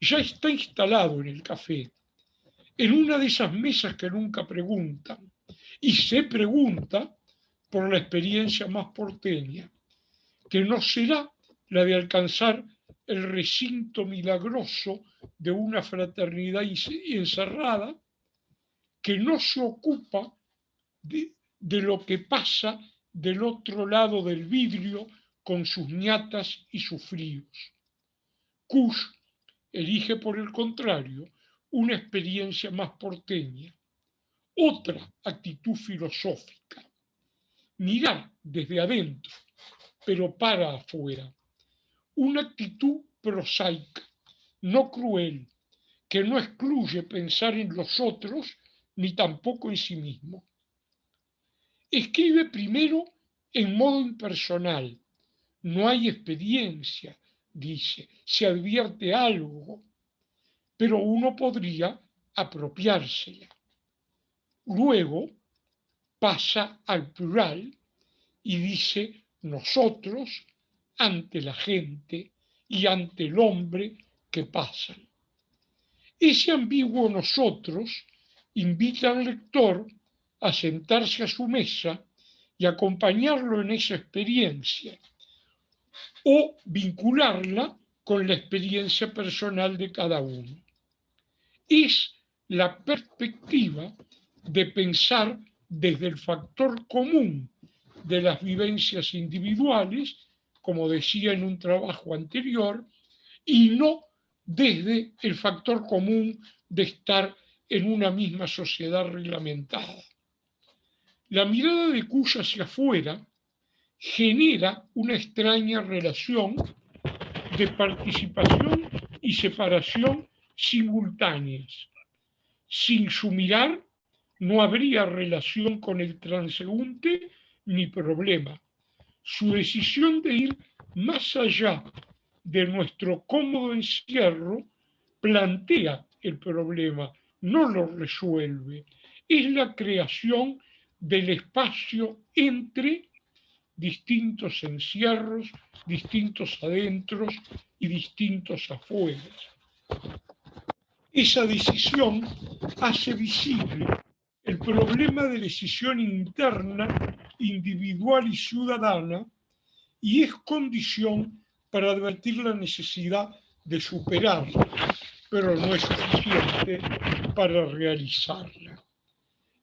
ya está instalado en el café, en una de esas mesas que nunca preguntan, y se pregunta por la experiencia más porteña, que no será la de alcanzar el recinto milagroso de una fraternidad encerrada, que no se ocupa de lo que pasa del otro lado del vidrio con sus ñatas y sus fríos. Kusch elige, por el contrario, una experiencia más porteña, otra actitud filosófica, mirar desde adentro, pero para afuera, una actitud prosaica, no cruel, que no excluye pensar en los otros ni tampoco en sí mismo. Escribe primero en modo impersonal, no hay experiencia, dice, se advierte algo, pero uno podría apropiársela. Luego pasa al plural y dice nosotros ante la gente y ante el hombre que pasan. Ese ambiguo nosotros invita al lector a sentarse a su mesa y acompañarlo en esa experiencia o vincularla con la experiencia personal de cada uno. Es la perspectiva de pensar desde el factor común de las vivencias individuales, como decía en un trabajo anterior, y no desde el factor común de estar en una misma sociedad reglamentada. La mirada de Kusch hacia afuera genera una extraña relación de participación y separación simultáneas. Sin su mirar, no habría relación con el transeúnte ni problema. Su decisión de ir más allá de nuestro cómodo encierro plantea el problema, no lo resuelve. Es la creación del espacio entre distintos encierros, distintos adentros y distintos afueras. Esa decisión hace visible el problema de decisión interna, individual y ciudadana, y es condición para advertir la necesidad de superarla, pero no es suficiente para realizarla.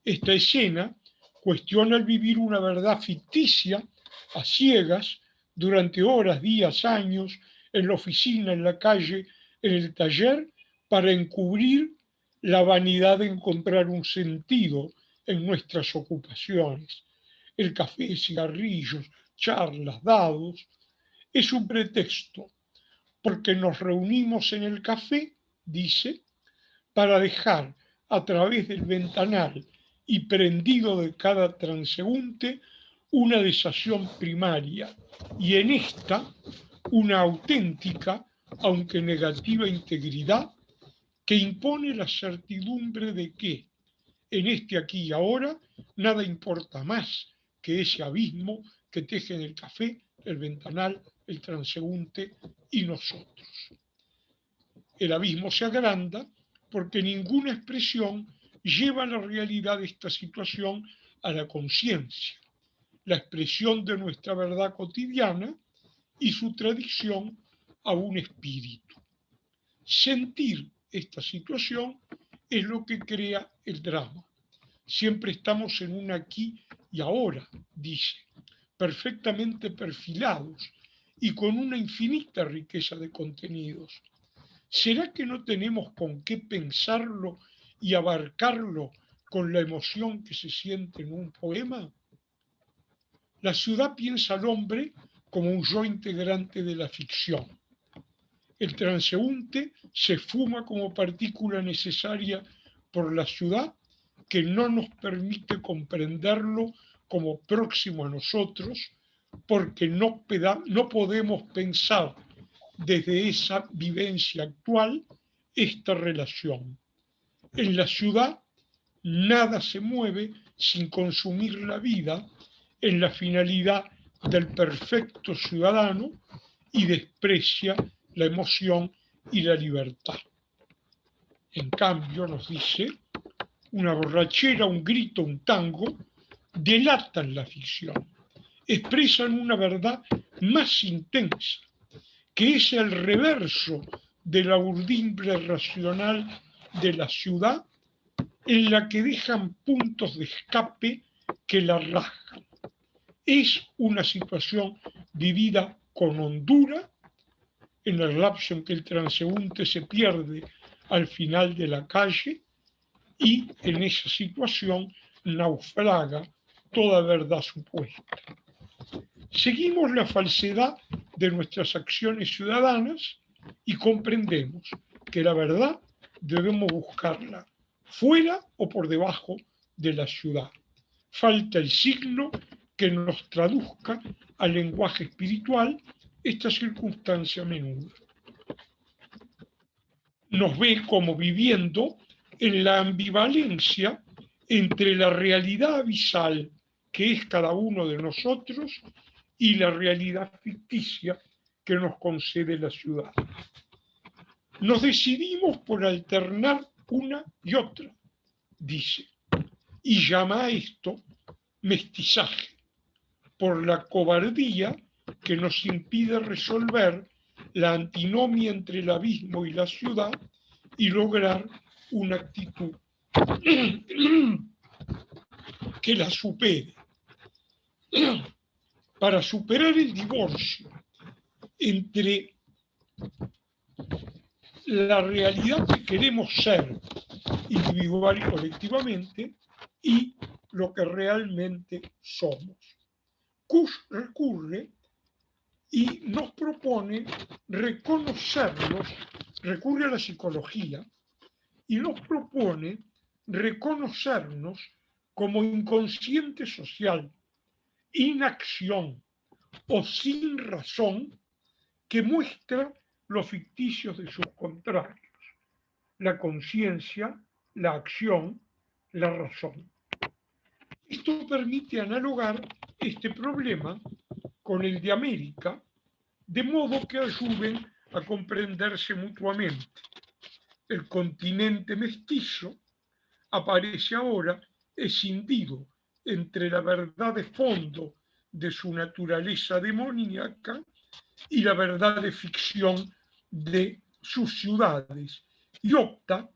Esta escena cuestiona el vivir una verdad ficticia, a ciegas, durante horas, días, años, en la oficina, en la calle, en el taller, para encubrir la vanidad de encontrar un sentido en nuestras ocupaciones. El café, cigarrillos, charlas, dados, es un pretexto, porque nos reunimos en el café, dice, para dejar a través del ventanal y prendido de cada transeúnte una desazón primaria, y en esta una auténtica, aunque negativa, integridad que impone la certidumbre de que en este aquí y ahora nada importa más que ese abismo que tejen el café, el ventanal, el transeúnte y nosotros. El abismo se agranda porque ninguna expresión lleva la realidad de esta situación a la conciencia, la expresión de nuestra verdad cotidiana y su tradición a un espíritu. Sentir esta situación es lo que crea el drama. Siempre estamos en un aquí y ahora, dice, perfectamente perfilados y con una infinita riqueza de contenidos. ¿Será que no tenemos con qué pensarlo y abarcarlo con la emoción que se siente en un poema? La ciudad piensa al hombre como un yo integrante de la ficción. El transeúnte se fuma como partícula necesaria por la ciudad que no nos permite comprenderlo como próximo a nosotros, porque no podemos pensar desde esa vivencia actual esta relación. En la ciudad nada se mueve sin consumir la vida en la finalidad del perfecto ciudadano y desprecia la emoción y la libertad. En cambio, nos dice, una borrachera, un grito, un tango, delatan la ficción, expresan una verdad más intensa, que es el reverso de la urdimbre racional de la ciudad, en la que dejan puntos de escape que la rasgan. Es una situación vivida con hondura, en el lapso en que el transeúnte se pierde al final de la calle, y en esa situación naufraga toda verdad supuesta. Seguimos la falsedad de nuestras acciones ciudadanas y comprendemos que la verdad debemos buscarla fuera o por debajo de la ciudad. Falta el signo que nos traduzca al lenguaje espiritual esta circunstancia menuda. Nos ve como viviendo en la ambivalencia entre la realidad abisal que es cada uno de nosotros y la realidad ficticia que nos concede la ciudad. Nos decidimos por alternar una y otra, dice, y llama a esto mestizaje, por la cobardía que nos impide resolver la antinomia entre el abismo y la ciudad y lograr una actitud que la supere. Para superar el divorcio entre la realidad que queremos ser individual y colectivamente y lo que realmente somos. Kusch recurre y nos propone reconocerlos, recurre a la psicología y nos propone reconocernos como inconsciente social, inacción o sin razón que muestra los ficticios de sus contrarios, la conciencia, la acción, la razón. Esto permite analogar este problema con el de América, de modo que ayuden a comprenderse mutuamente. El continente mestizo aparece ahora escindido entre la verdad de fondo de su naturaleza demoníaca y la verdad de ficción de sus ciudades, y opta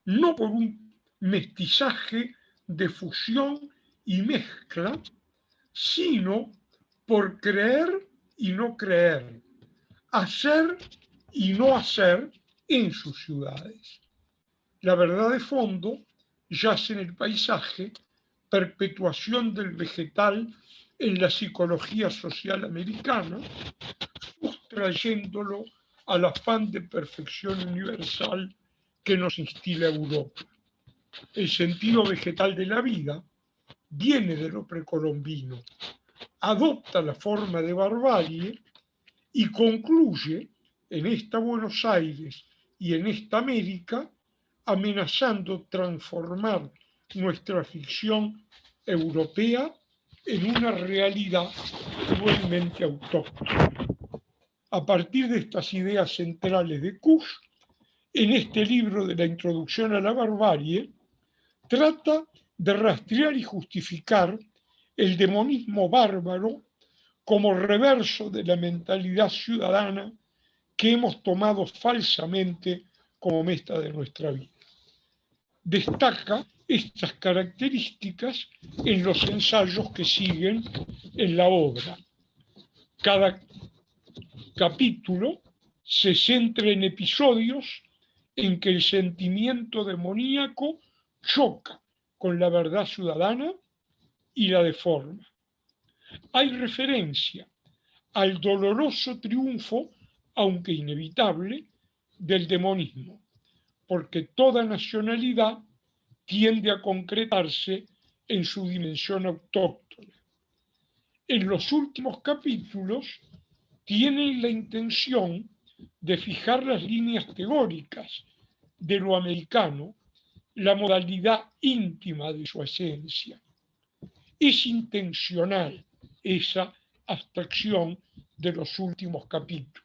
no por un mestizaje de fusión y mezcla, sino por creer y no creer, hacer y no hacer en sus ciudades. La verdad de fondo yace en el paisaje, perpetuación del vegetal en la psicología social americana, sustrayéndolo al afán de perfección universal que nos instila Europa. El sentido vegetal de la vida viene de lo precolombino, adopta la forma de barbarie y concluye en esta Buenos Aires y en esta América amenazando transformar nuestra ficción europea en una realidad cruelmente autóctona. A partir de estas ideas centrales de Kusch, en este libro de la Introducción a la Barbarie, trata de rastrear y justificar el demonismo bárbaro como reverso de la mentalidad ciudadana que hemos tomado falsamente como meta de nuestra vida. Destaca estas características en los ensayos que siguen en la obra. Cada capítulo se centra en episodios en que el sentimiento demoníaco choca con la verdad ciudadana y la deforma. Hay referencia al doloroso triunfo, aunque inevitable, del demonismo, porque toda nacionalidad tiende a concretarse en su dimensión autóctona. En los últimos capítulos tienen la intención de fijar las líneas teóricas de lo americano, la modalidad íntima de su esencia. Es intencional esa abstracción de los últimos capítulos.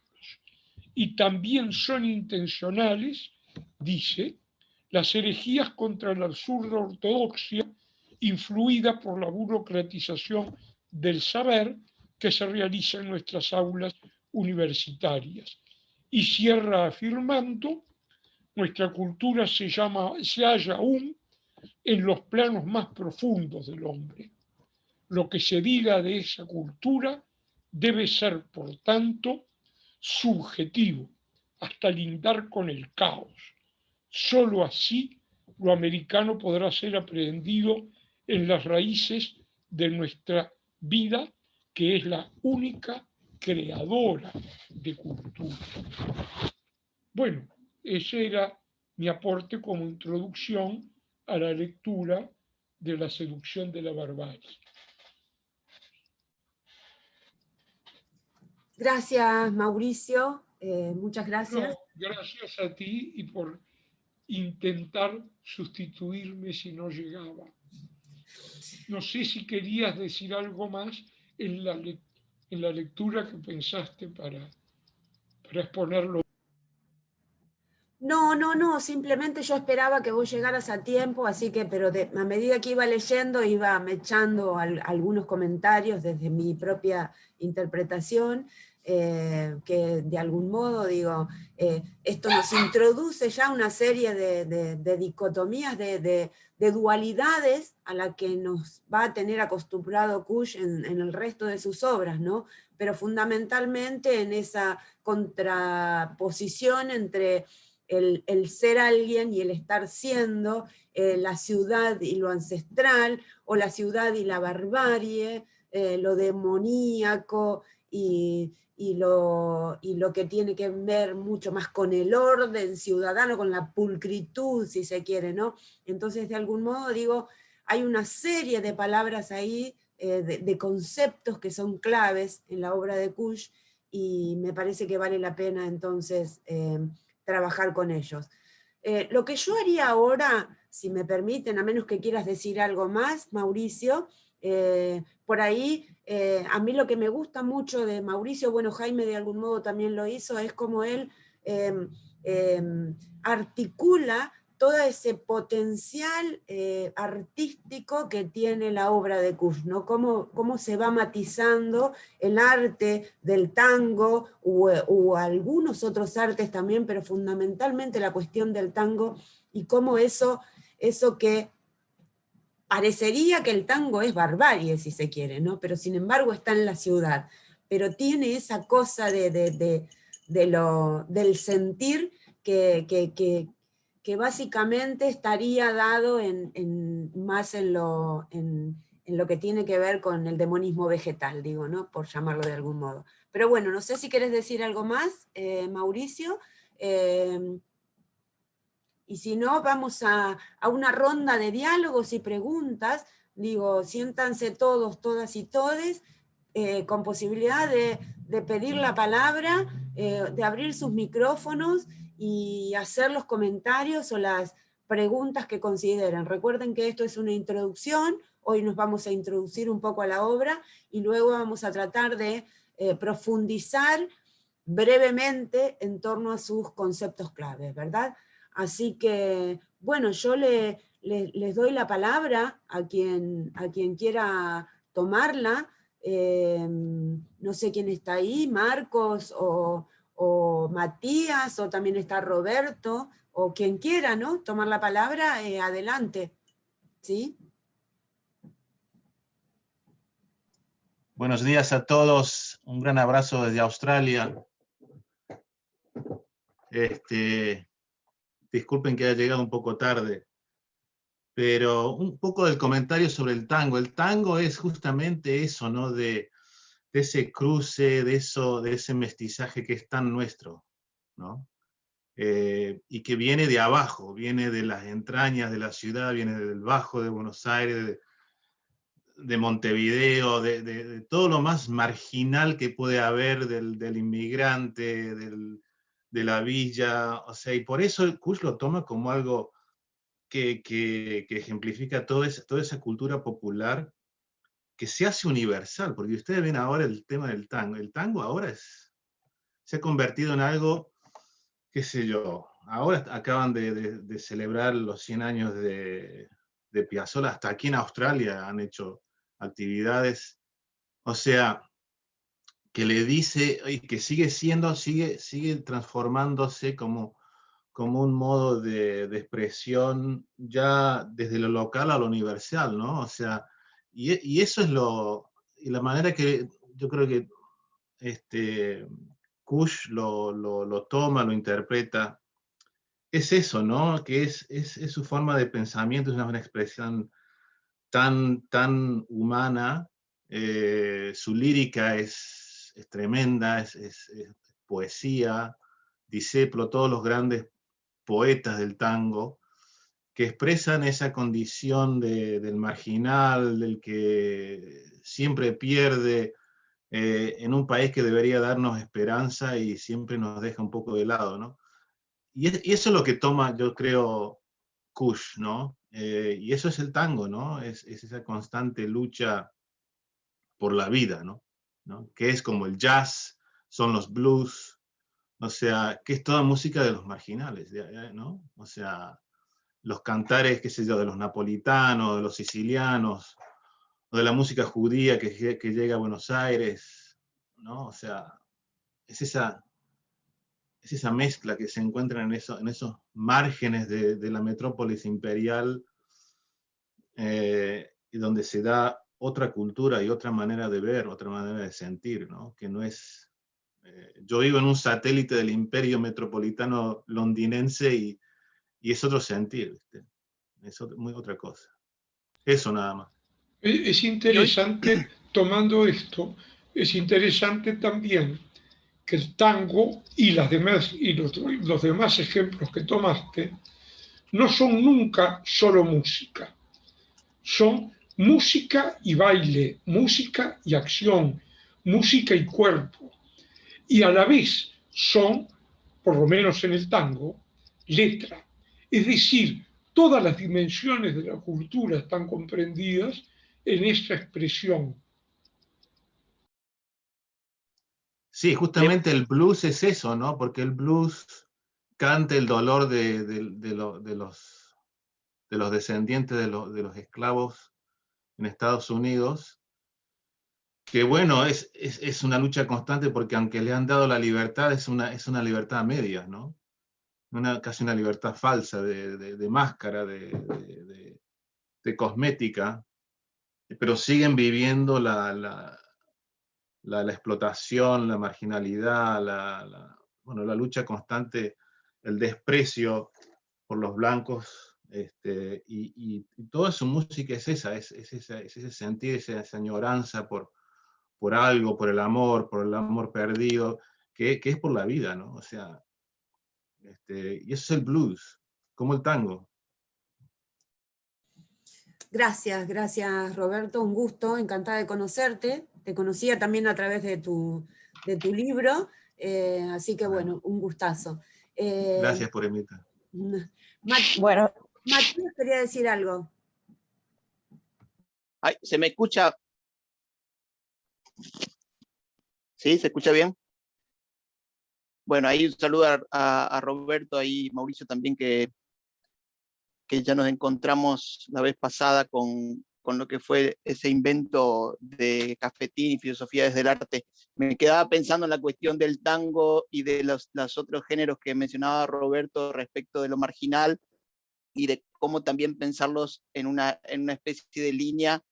Y también son intencionales, dice, las herejías contra la absurda ortodoxia influida por la burocratización del saber que se realiza en nuestras aulas universitarias. Y cierra afirmando, nuestra cultura se halla aún en los planos más profundos del hombre. Lo que se diga de esa cultura debe ser, por tanto, subjetivo, hasta lindar con el caos. Solo así lo americano podrá ser aprehendido en las raíces de nuestra vida, que es la única creadora de cultura. Bueno, ese era mi aporte como introducción a la lectura de La seducción de la barbarie. Gracias, Mauricio. Muchas gracias. No, gracias a ti y por intentar sustituirme si no llegaba. No sé si querías decir algo más en la lectura que pensaste para exponerlo. No, simplemente yo esperaba que vos llegaras a tiempo, así que, pero a medida que iba leyendo, iba echando algunos comentarios desde mi propia interpretación, que de algún modo, digo, esto nos introduce ya una serie de dicotomías, de dualidades a la que nos va a tener acostumbrado Kusch en el resto de sus obras, ¿no? Pero fundamentalmente en esa contraposición entre el ser alguien y el estar siendo, la ciudad y lo ancestral, o la ciudad y la barbarie, lo demoníaco y lo que tiene que ver mucho más con el orden ciudadano, con la pulcritud, si se quiere, ¿no? Entonces, de algún modo, digo, hay una serie de palabras ahí, de conceptos que son claves en la obra de Kusch, y me parece que vale la pena entonces trabajar con ellos. Lo que yo haría ahora, si me permiten, a menos que quieras decir algo más, Mauricio, por ahí, a mí lo que me gusta mucho de Mauricio, bueno, Jaime de algún modo también lo hizo, es como él articula todo ese potencial artístico que tiene la obra de Kusch, ¿no? Cómo se va matizando el arte del tango o algunos otros artes también, pero fundamentalmente la cuestión del tango, y cómo eso que parecería que el tango es barbarie, si se quiere, ¿no? Pero sin embargo está en la ciudad, pero tiene esa cosa del sentir que básicamente estaría dado más en lo que tiene que ver con el demonismo vegetal, digo, ¿no? Por llamarlo de algún modo. Pero bueno, no sé si querés decir algo más, Mauricio. Y si no, vamos a una ronda de diálogos y preguntas. Digo, siéntanse todos, todas y todes, con posibilidad de pedir la palabra, de abrir sus micrófonos y hacer los comentarios o las preguntas que consideren. Recuerden que esto es una introducción, hoy nos vamos a introducir un poco a la obra y luego vamos a tratar de profundizar brevemente en torno a sus conceptos claves, ¿verdad? Así que, bueno, yo les doy la palabra a quien quiera tomarla. No sé quién está ahí, Marcos o Matías, o también está Roberto, o quien quiera, ¿no? Tomar la palabra, adelante. ¿Sí? Buenos días a todos, un gran abrazo desde Australia. Disculpen que haya llegado un poco tarde, pero un poco del comentario sobre el tango. El tango es justamente eso, ¿no? De ese cruce, de ese mestizaje que es tan nuestro, ¿no? Y que viene de abajo, viene de las entrañas de la ciudad, viene del Bajo de Buenos Aires, de Montevideo, de todo lo más marginal que puede haber del inmigrante, de la villa, o sea, y por eso Kusch lo toma como algo que ejemplifica toda esa cultura popular que se hace universal, porque ustedes ven ahora el tema del tango. El tango ahora se ha convertido en algo, qué sé yo, ahora acaban de celebrar los 100 años de Piazzolla, hasta aquí en Australia han hecho actividades, o sea, que le dice, y que sigue transformándose como un modo de expresión ya desde lo local a lo universal, ¿no? O sea, y eso es y la manera que yo creo que Kusch lo toma, lo interpreta, es eso, ¿no? Que es su forma de pensamiento, es una expresión tan humana, su lírica es tremenda, es poesía, Disceplo, todos los grandes poetas del tango, que expresan esa condición del marginal, del que siempre pierde, en un país que debería darnos esperanza y siempre nos deja un poco de lado, ¿no? Y eso es lo que toma, yo creo, Kusch, ¿no? Y eso es el tango, ¿no? Es esa constante lucha por la vida, ¿no? Que es como el jazz, son los blues, o sea, que es toda música de los marginales, ¿no? O sea, los cantares, qué sé yo, de los napolitanos, de los sicilianos, o de la música judía que llega a Buenos Aires, ¿no? O sea, es esa mezcla que se encuentra en esos márgenes de la metrópolis imperial, y donde se da otra cultura y otra manera de ver, otra manera de sentir, ¿no? Que no es... yo vivo en un satélite del imperio metropolitano londinense y es otro sentir, ¿viste? Es muy otra cosa. Eso nada más. Es interesante, tomando esto, es interesante también que el tango y, los demás ejemplos que tomaste no son nunca solo música, son música y baile, música y acción, música y cuerpo, y a la vez son, por lo menos en el tango, letra. Es decir, todas las dimensiones de la cultura están comprendidas en esta expresión. Sí, justamente el blues es eso, ¿no? Porque el blues canta el dolor de los descendientes de los esclavos en Estados Unidos, que bueno, es una lucha constante porque aunque le han dado la libertad, es una libertad a medias, ¿no? Casi una libertad falsa, de máscara, de cosmética, pero siguen viviendo la explotación, la marginalidad, bueno, la lucha constante, el desprecio por los blancos, y toda su música es esa, es ese sentir, esa añoranza por algo, por el amor perdido, que es por la vida, ¿no? O sea, y eso es el blues, como el tango. Gracias, gracias Roberto, un gusto, encantada de conocerte. Te conocía también a través de tu libro, así que bueno, un gustazo. Gracias por invitar. Bueno, Matías quería decir algo. ay, ¿se me escucha? ¿Sí? ¿Se escucha bien? Bueno, ahí un saludo a Roberto, ahí Mauricio también, que ya nos encontramos la vez pasada con lo que fue ese invento de Cafetín y Filosofía desde el Arte. Me quedaba pensando en la cuestión del tango y de los otros géneros que mencionaba Roberto respecto de lo marginal y de cómo también pensarlos en una especie de línea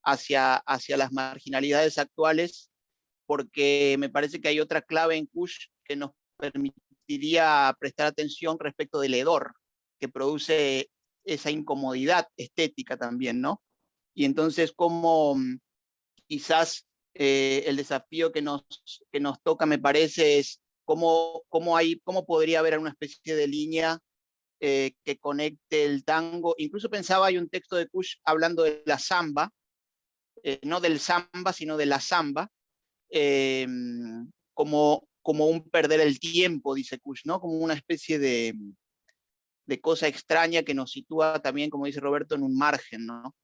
hacia las marginalidades actuales, porque me parece que hay otra clave en Kush que nos permitiría prestar atención respecto del hedor, que produce esa incomodidad estética también, ¿no? Y entonces, como quizás el desafío que nos toca, me parece, es cómo podría haber una especie de línea que conecte el tango. Incluso pensaba, hay un texto de Kush hablando de la samba, no del samba, sino de la samba, eh, como un perder el tiempo, dice Kush, ¿no? Como una especie de cosa extraña que nos sitúa también, como dice Roberto, en un margen, ¿no?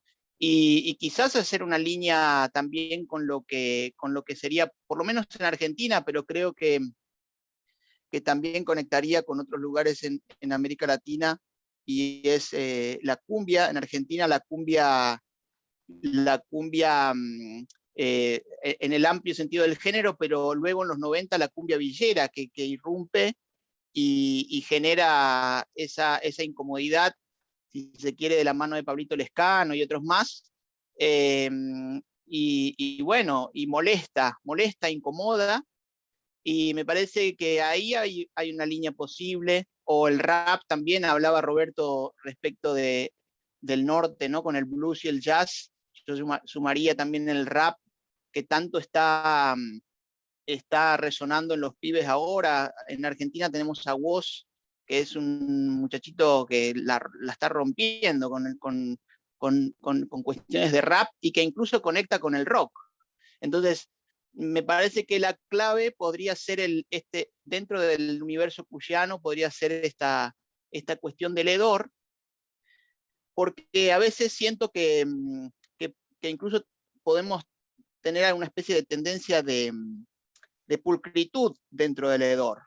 Y quizás hacer una línea también con lo que sería, por lo menos en Argentina, pero creo que también conectaría con otros lugares en América Latina, y es la cumbia. En Argentina la cumbia en el amplio sentido del género, pero luego en los 90 la cumbia villera que irrumpe y genera esa incomodidad, si se quiere, de la mano de Pablito Lescano y otros más, y bueno, y molesta, incomoda, y me parece que ahí hay una línea posible. O el rap también, hablaba Roberto respecto del norte, ¿no? Con el blues y el jazz. Yo sumaría también el rap, que tanto está resonando en los pibes ahora. En Argentina tenemos a Woz, que es un muchachito que la está rompiendo con cuestiones de rap, y que incluso conecta con el rock. Entonces, me parece que la clave podría ser dentro del universo cuyano, podría ser esta cuestión del hedor, porque a veces siento que incluso podemos tener alguna especie de tendencia de pulcritud dentro del hedor.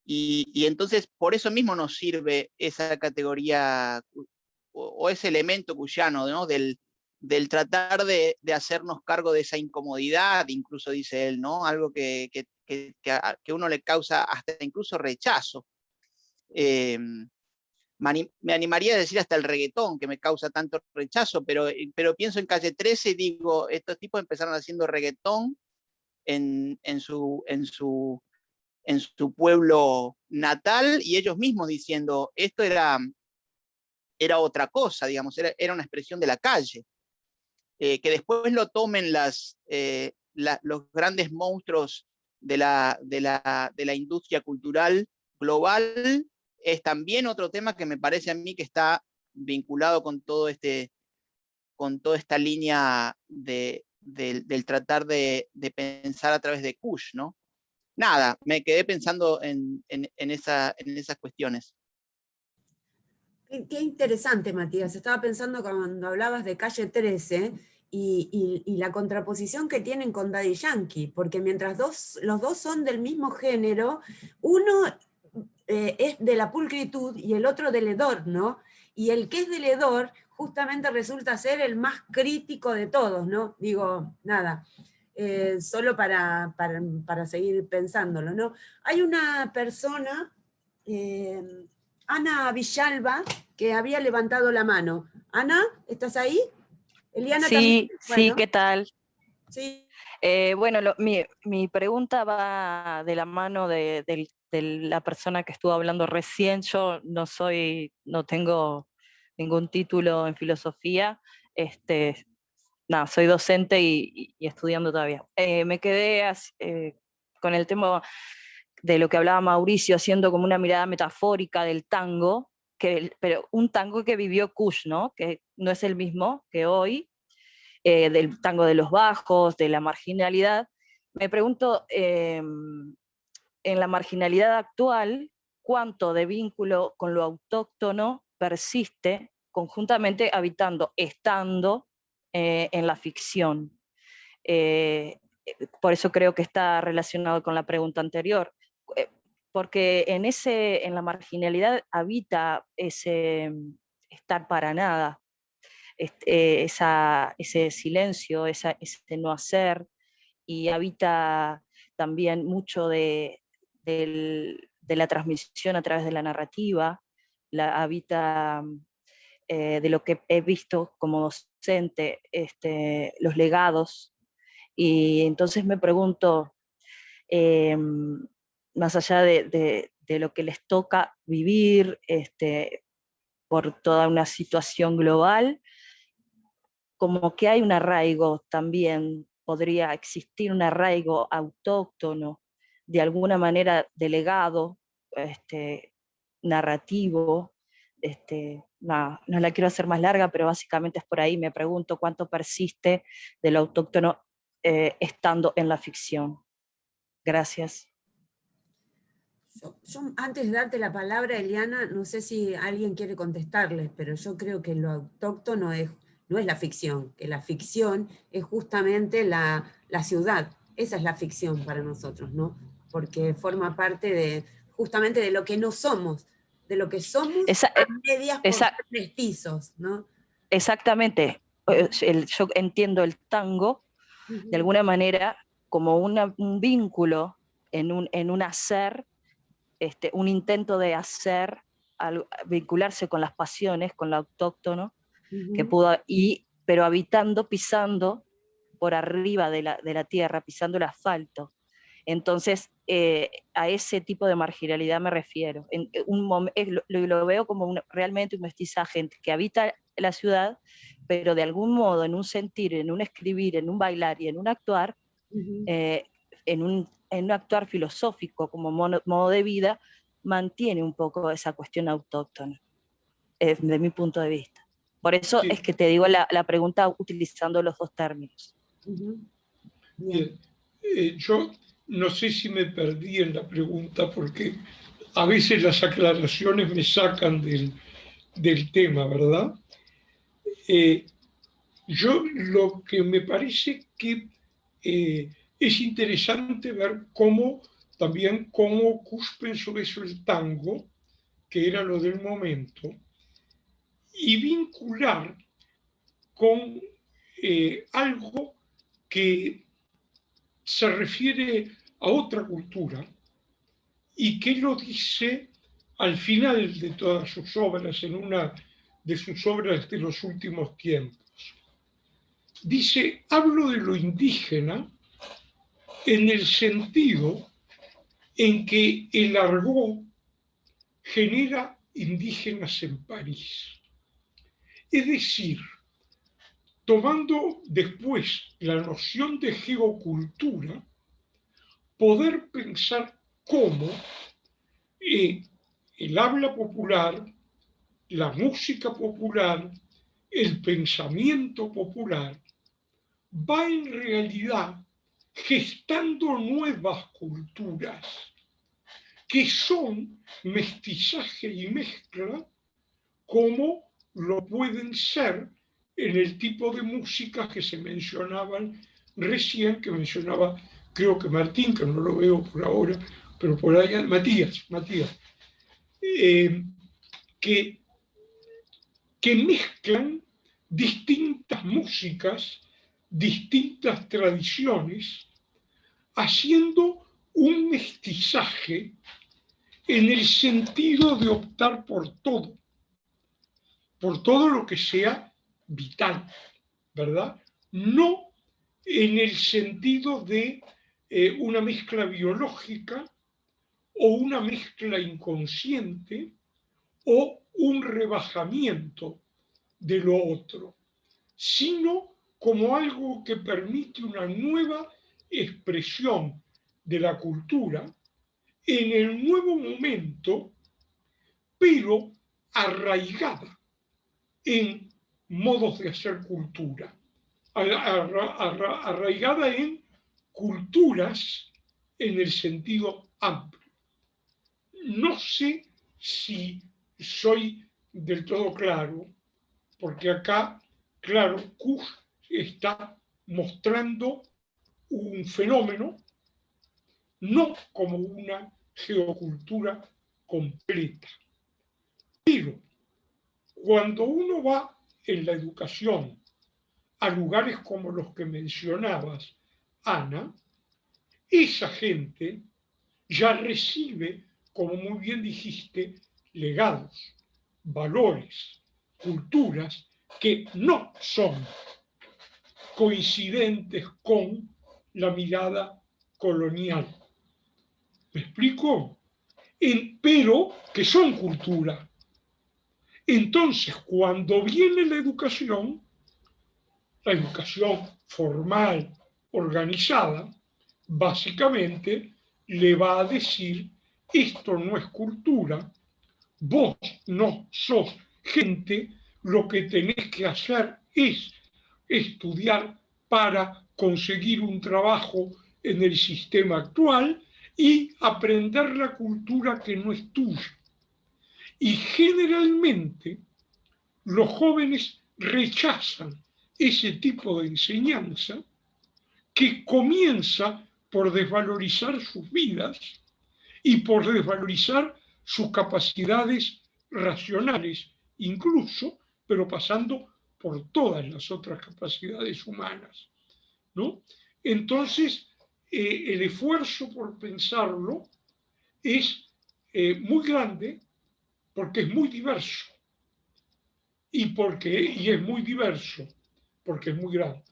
Y entonces, por eso mismo nos sirve esa categoría o ese elemento cuyano, ¿no? Del tratar de hacernos cargo de esa incomodidad, incluso dice él, ¿no? Algo que uno le causa hasta incluso rechazo. Me animaría a decir hasta el reggaetón, que me causa tanto rechazo, pero pienso en Calle 13 y digo, estos tipos empezaron haciendo reggaetón en su pueblo natal, y ellos mismos diciendo, esto era era otra cosa, digamos, era una expresión de la calle. Que después lo tomen los grandes monstruos de la industria cultural global, es también otro tema que me parece a mí que está vinculado con toda esta línea del tratar de pensar a través de Kush, ¿no? Nada, me quedé pensando en esas cuestiones. Qué interesante, Matías. Estaba pensando cuando hablabas de Calle 13 y la contraposición que tienen con Daddy Yankee, porque mientras los dos son del mismo género, uno es de la pulcritud y el otro del hedor, ¿no? Y el que es del hedor justamente resulta ser el más crítico de todos, ¿no? Digo, nada, solo para seguir pensándolo, ¿no? Hay una persona, Ana Villalba, que había levantado la mano. Ana, ¿estás ahí? Eliana Sí, también. sí, Bueno, ¿qué tal? sí. Bueno, mi pregunta va de la mano de la persona que estuvo hablando recién. Yo no tengo ningún título en filosofía, nada, soy docente y estudiando todavía. Me quedé con el tema de lo que hablaba Mauricio, haciendo como una mirada metafórica del tango, pero un tango que vivió Kush, ¿no? Que no es el mismo que hoy, del tango de los bajos, de la marginalidad. Me pregunto, en la marginalidad actual, ¿cuánto de vínculo con lo autóctono persiste conjuntamente estando en la ficción? Por eso creo que está relacionado con la pregunta anterior, porque en la marginalidad habita ese estar para nada, ese silencio, ese no hacer, y habita también mucho de la transmisión a través de la narrativa, habita de lo que he visto como docente, los legados. Y entonces me pregunto, más allá de lo que les toca vivir por toda una situación global, como que hay un arraigo también, podría existir un arraigo autóctono, de alguna manera delegado, narrativo. No la quiero hacer más larga, pero básicamente es por ahí. Me pregunto cuánto persiste de lo autóctono estando en la ficción. Gracias. Yo, antes de darte la palabra, Eliana, no sé si alguien quiere contestarles, pero yo creo que lo autóctono no es la ficción, que la ficción es justamente la ciudad. Esa es la ficción para nosotros, ¿no? Porque forma parte justamente de lo que no somos, de lo que somos a medias por ser mestizos, ¿no? Exactamente. Yo entiendo el tango de alguna manera como un vínculo en un hacer, un intento de hacer, vincularse con las pasiones, con lo autóctono, pero pisando por arriba de la tierra, pisando el asfalto. Entonces, a ese tipo de marginalidad me refiero. Lo veo como realmente un mestizaje que habita la ciudad, pero de algún modo, en un sentir, en un escribir, en un bailar y en un actuar, en un actuar filosófico como modo de vida, mantiene un poco esa cuestión autóctona, de mi punto de vista. Por eso es que te digo la pregunta utilizando los dos términos. Bien. Yo no sé si me perdí en la pregunta porque a veces las aclaraciones me sacan del tema, ¿verdad? Yo lo que me parece que es interesante ver cómo Kush pensó eso el tango, que era lo del momento, y vincular con algo que se refiere a otra cultura y que lo dice al final de todas sus obras, en una de sus obras de los últimos tiempos. Dice, hablo de lo indígena en el sentido en que el argot genera indígenas en París. Es decir, tomando después la noción de geocultura, poder pensar cómo el habla popular, la música popular, el pensamiento popular, va en realidad gestando nuevas culturas que son mestizaje y mezcla como lo pueden ser en el tipo de música que se mencionaban recién, que mencionaba creo que Martín, que no lo veo por ahora, pero por allá, Matías, que mezclan distintas músicas, distintas tradiciones, haciendo un mestizaje en el sentido de optar por todo lo que sea vital, ¿verdad? No en el sentido de una mezcla biológica o una mezcla inconsciente o un rebajamiento de lo otro, sino como algo que permite una nueva expresión de la cultura en el nuevo momento, pero arraigada en modos de hacer cultura, arraigada en culturas en el sentido amplio. No sé si soy del todo claro, porque acá, claro, Kuhn está mostrando un fenómeno, no como una geocultura completa. Pero cuando uno va en la educación a lugares como los que mencionabas, Ana, esa gente ya recibe, como muy bien dijiste, legados, valores, culturas que no son coincidentes con la mirada colonial. ¿Me explico? Pero que son cultura. Entonces, cuando viene la educación formal, organizada, básicamente le va a decir, esto no es cultura, vos no sos gente, lo que tenés que hacer es estudiar para conseguir un trabajo en el sistema actual y aprender la cultura que no es tuya. Y generalmente los jóvenes rechazan ese tipo de enseñanza que comienza por desvalorizar sus vidas y por desvalorizar sus capacidades racionales, incluso, pero pasando por todas las otras capacidades humanas, ¿no? Entonces, el esfuerzo por pensarlo es muy grande porque es muy diverso y es muy diverso porque es muy grande.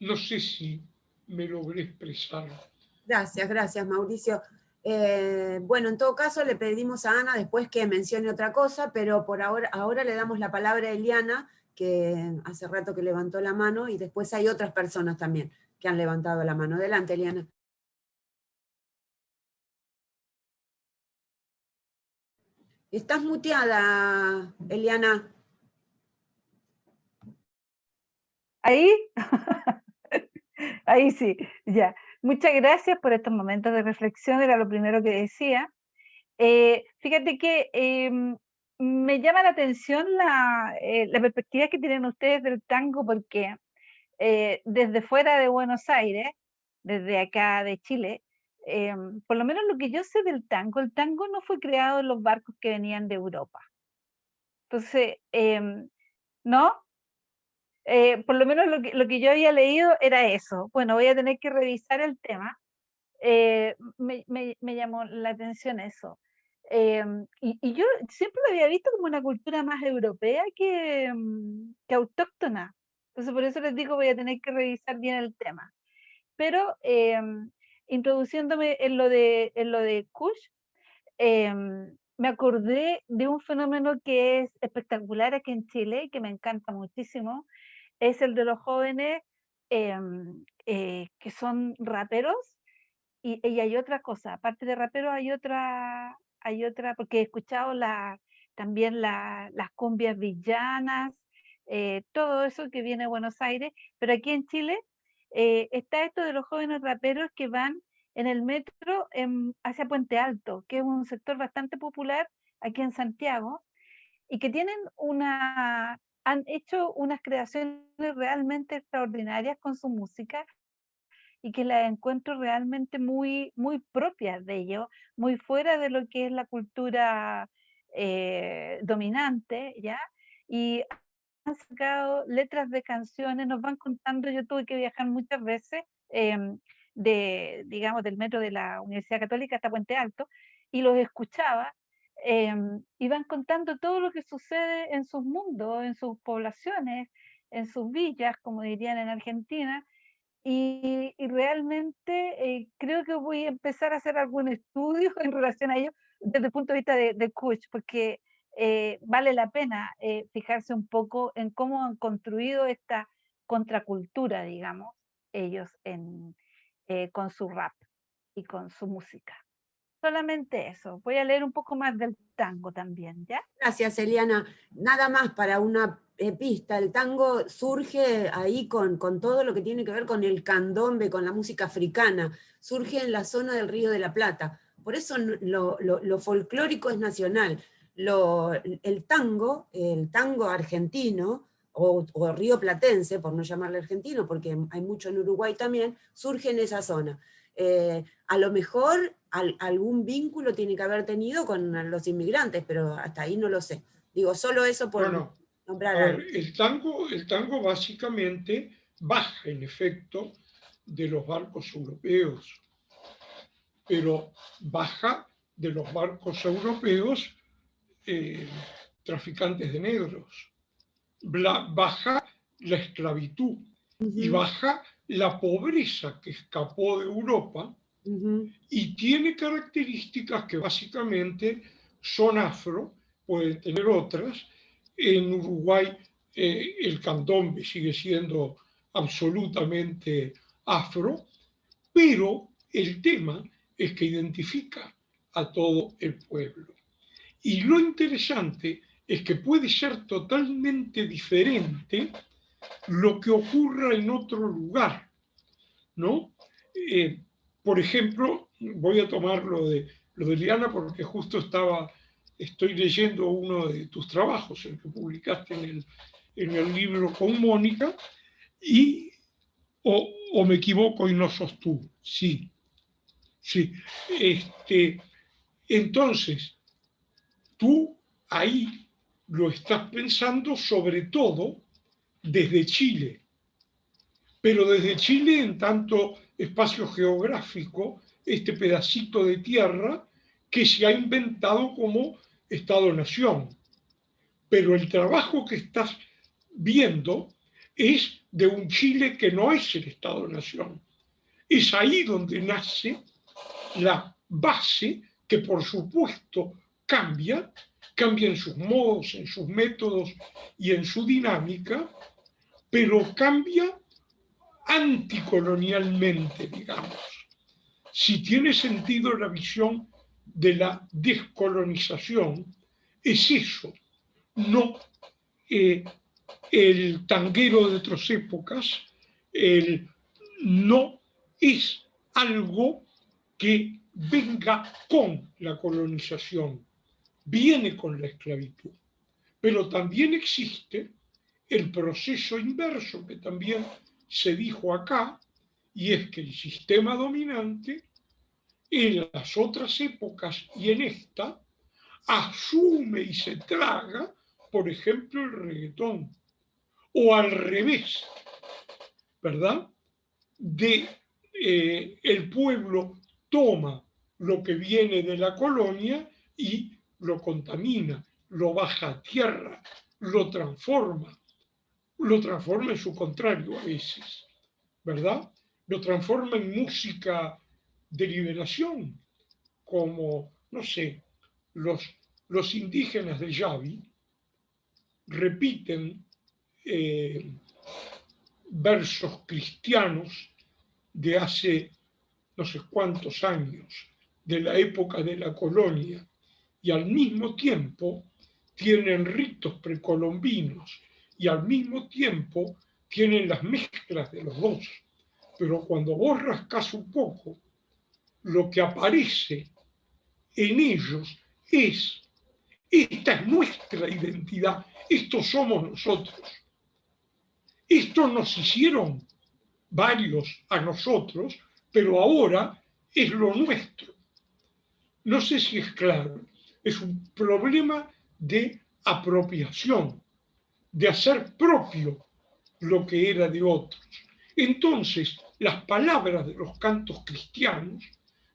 No sé si me logré expresar. Gracias, Mauricio. Bueno, en todo caso le pedimos a Ana después que mencione otra cosa, pero por ahora le damos la palabra a Eliana, que hace rato que levantó la mano, y después hay otras personas también que han levantado la mano. Adelante, Eliana. Estás muteada, Eliana. Ahí, ahí sí, ya. Muchas gracias por estos momentos de reflexión, era lo primero que decía. Fíjate que me llama la atención la perspectiva que tienen ustedes del tango, porque desde fuera de Buenos Aires, desde acá de Chile, por lo menos lo que yo sé del tango, el tango no fue creado en los barcos que venían de Europa. Entonces, ¿no? Por lo menos lo que yo había leído era eso. Bueno, voy a tener que revisar el tema. Me llamó la atención eso. Y yo siempre lo había visto como una cultura más europea que autóctona. Entonces, por eso les digo, voy a tener que revisar bien el tema. Pero introduciéndome en lo de Kush, me acordé de un fenómeno que es espectacular aquí en Chile y que me encanta muchísimo, es el de los jóvenes que son raperos y hay otra cosa, aparte de raperos hay otra, porque he escuchado también las cumbias villanas, todo eso que viene de Buenos Aires, pero aquí en Chile está esto de los jóvenes raperos que van en el metro hacia Puente Alto, que es un sector bastante popular aquí en Santiago, y que han hecho unas creaciones realmente extraordinarias con su música y que las encuentro realmente muy, muy propias de ellos, muy fuera de lo que es la cultura dominante, ¿ya? Y han sacado letras de canciones, nos van contando, yo tuve que viajar muchas veces digamos, del metro de la Universidad Católica hasta Puente Alto, y los escuchaba, y van contando todo lo que sucede en sus mundos, en sus poblaciones, en sus villas, como dirían en Argentina, y realmente creo que voy a empezar a hacer algún estudio en relación a ello desde el punto de vista de coach, porque vale la pena fijarse un poco en cómo han construido esta contracultura, digamos, ellos con su rap y con su música. Solamente eso. Voy a leer un poco más del tango también, ¿ya? Gracias, Eliana. Nada más para una pista. El tango surge ahí con todo lo que tiene que ver con el candombe, con la música africana. Surge en la zona del Río de la Plata. Por eso lo folclórico es nacional. El tango argentino, o rioplatense, por no llamarle argentino, porque hay mucho en Uruguay también, surge en esa zona. A lo mejor algún vínculo tiene que haber tenido con los inmigrantes, pero hasta ahí no lo sé. Digo, solo eso por nombrar algo. El tango básicamente baja en efecto de los barcos europeos, pero baja de los barcos europeos traficantes de negros, baja la esclavitud y baja la pobreza que escapó de Europa y tiene características que básicamente son afro, pueden tener otras. En Uruguay el candombe sigue siendo absolutamente afro, pero el tema es que identifica a todo el pueblo. Y lo interesante es que puede ser totalmente diferente lo que ocurra en otro lugar, ¿no? Por ejemplo, voy a tomar lo de Liana porque justo estoy leyendo uno de tus trabajos, el que publicaste en el libro con Mónica, o me equivoco y no sos tú, sí. Entonces, tú ahí lo estás pensando sobre todo desde Chile, pero desde Chile en tanto espacio geográfico, este pedacito de tierra que se ha inventado como Estado-Nación. Pero el trabajo que estás viendo es de un Chile que no es el Estado-Nación. Es ahí donde nace la base que por supuesto cambia en sus modos, en sus métodos y en su dinámica, pero cambia anticolonialmente, digamos. Si tiene sentido la visión de la descolonización, es eso, no el tanguero de otras épocas, no es algo que venga con la colonización, viene con la esclavitud. Pero también existe el proceso inverso que también se dijo acá, y es que el sistema dominante en las otras épocas y en esta asume y se traga, por ejemplo, el reggaetón, o al revés, ¿verdad? El pueblo toma lo que viene de la colonia y lo contamina, lo baja a tierra, lo transforma en su contrario a veces, ¿verdad? Lo transforma en música de liberación, como, no sé, los los indígenas de Yavi repiten versos cristianos de hace no sé cuántos años, de la época de la colonia, y al mismo tiempo tienen ritos precolombinos, y al mismo tiempo tienen las mezclas de los dos. Pero cuando vos rascás un poco, lo que aparece en ellos es: esta es nuestra identidad, estos somos nosotros. Estos nos hicieron varios a nosotros, pero ahora es lo nuestro. No sé si es claro, es un problema de apropiación, de hacer propio lo que era de otros. Entonces, las palabras de los cantos cristianos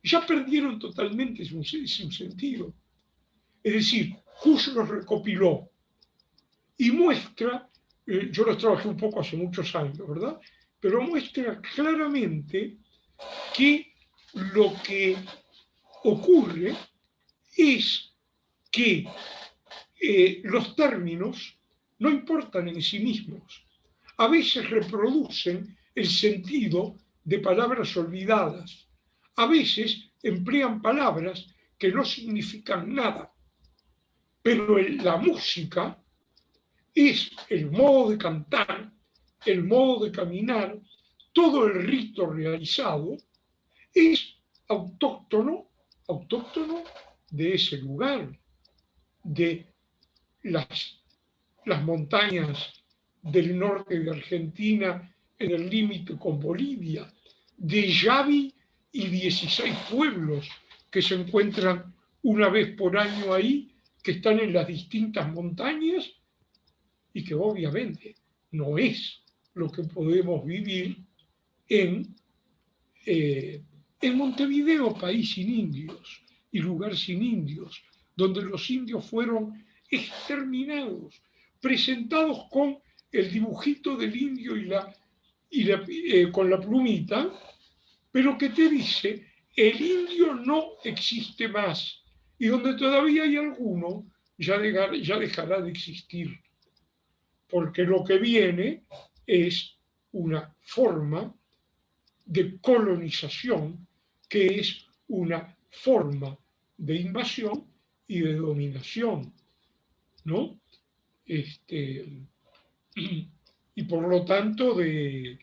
ya perdieron totalmente su sentido. Es decir, Hus los recopiló y muestra, yo los trabajé un poco hace muchos años, ¿verdad? Pero muestra claramente que lo que ocurre es que los términos no importan en sí mismos. A veces reproducen el sentido de palabras olvidadas. A veces emplean palabras que no significan nada. Pero la música es el modo de cantar, el modo de caminar, todo el rito realizado es autóctono de ese lugar, de las montañas del norte de Argentina en el límite con Bolivia, de Yavi y 16 pueblos que se encuentran una vez por año ahí, que están en las distintas montañas y que obviamente no es lo que podemos vivir en Montevideo, país sin indios y lugar sin indios, donde los indios fueron exterminados, presentados con el dibujito del indio con la plumita, pero que te dice: el indio no existe más, y donde todavía hay alguno, ya dejará de existir, porque lo que viene es una forma de colonización que es una forma de invasión y de dominación, ¿no? Y por lo tanto de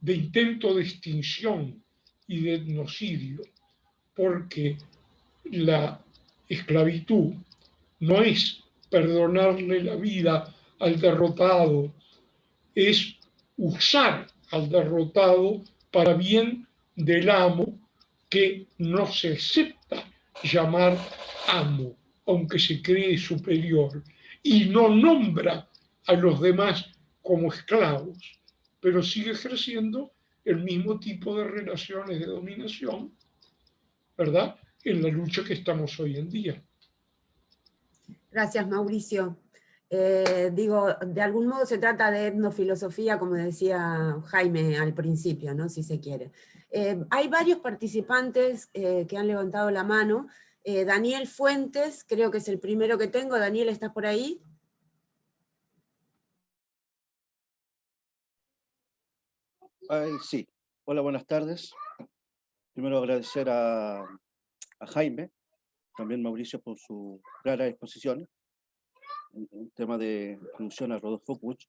intento de extinción y de etnocidio, porque la esclavitud no es perdonarle la vida al derrotado, es usar al derrotado para bien del amo, que no se acepta llamar amo, aunque se cree superior, y no nombra a los demás como esclavos, pero sigue ejerciendo el mismo tipo de relaciones de dominación, ¿verdad?, en la lucha que estamos hoy en día. Gracias, Mauricio. De algún modo se trata de etnofilosofía, como decía Jaime al principio, ¿no?, si se quiere. Hay varios participantes que han levantado la mano. Daniel Fuentes, creo que es el primero que tengo. Daniel, ¿estás por ahí? Sí. Hola, buenas tardes. Primero agradecer a Jaime, también Mauricio, por su clara exposición en tema de producción a Rodolfo Puch.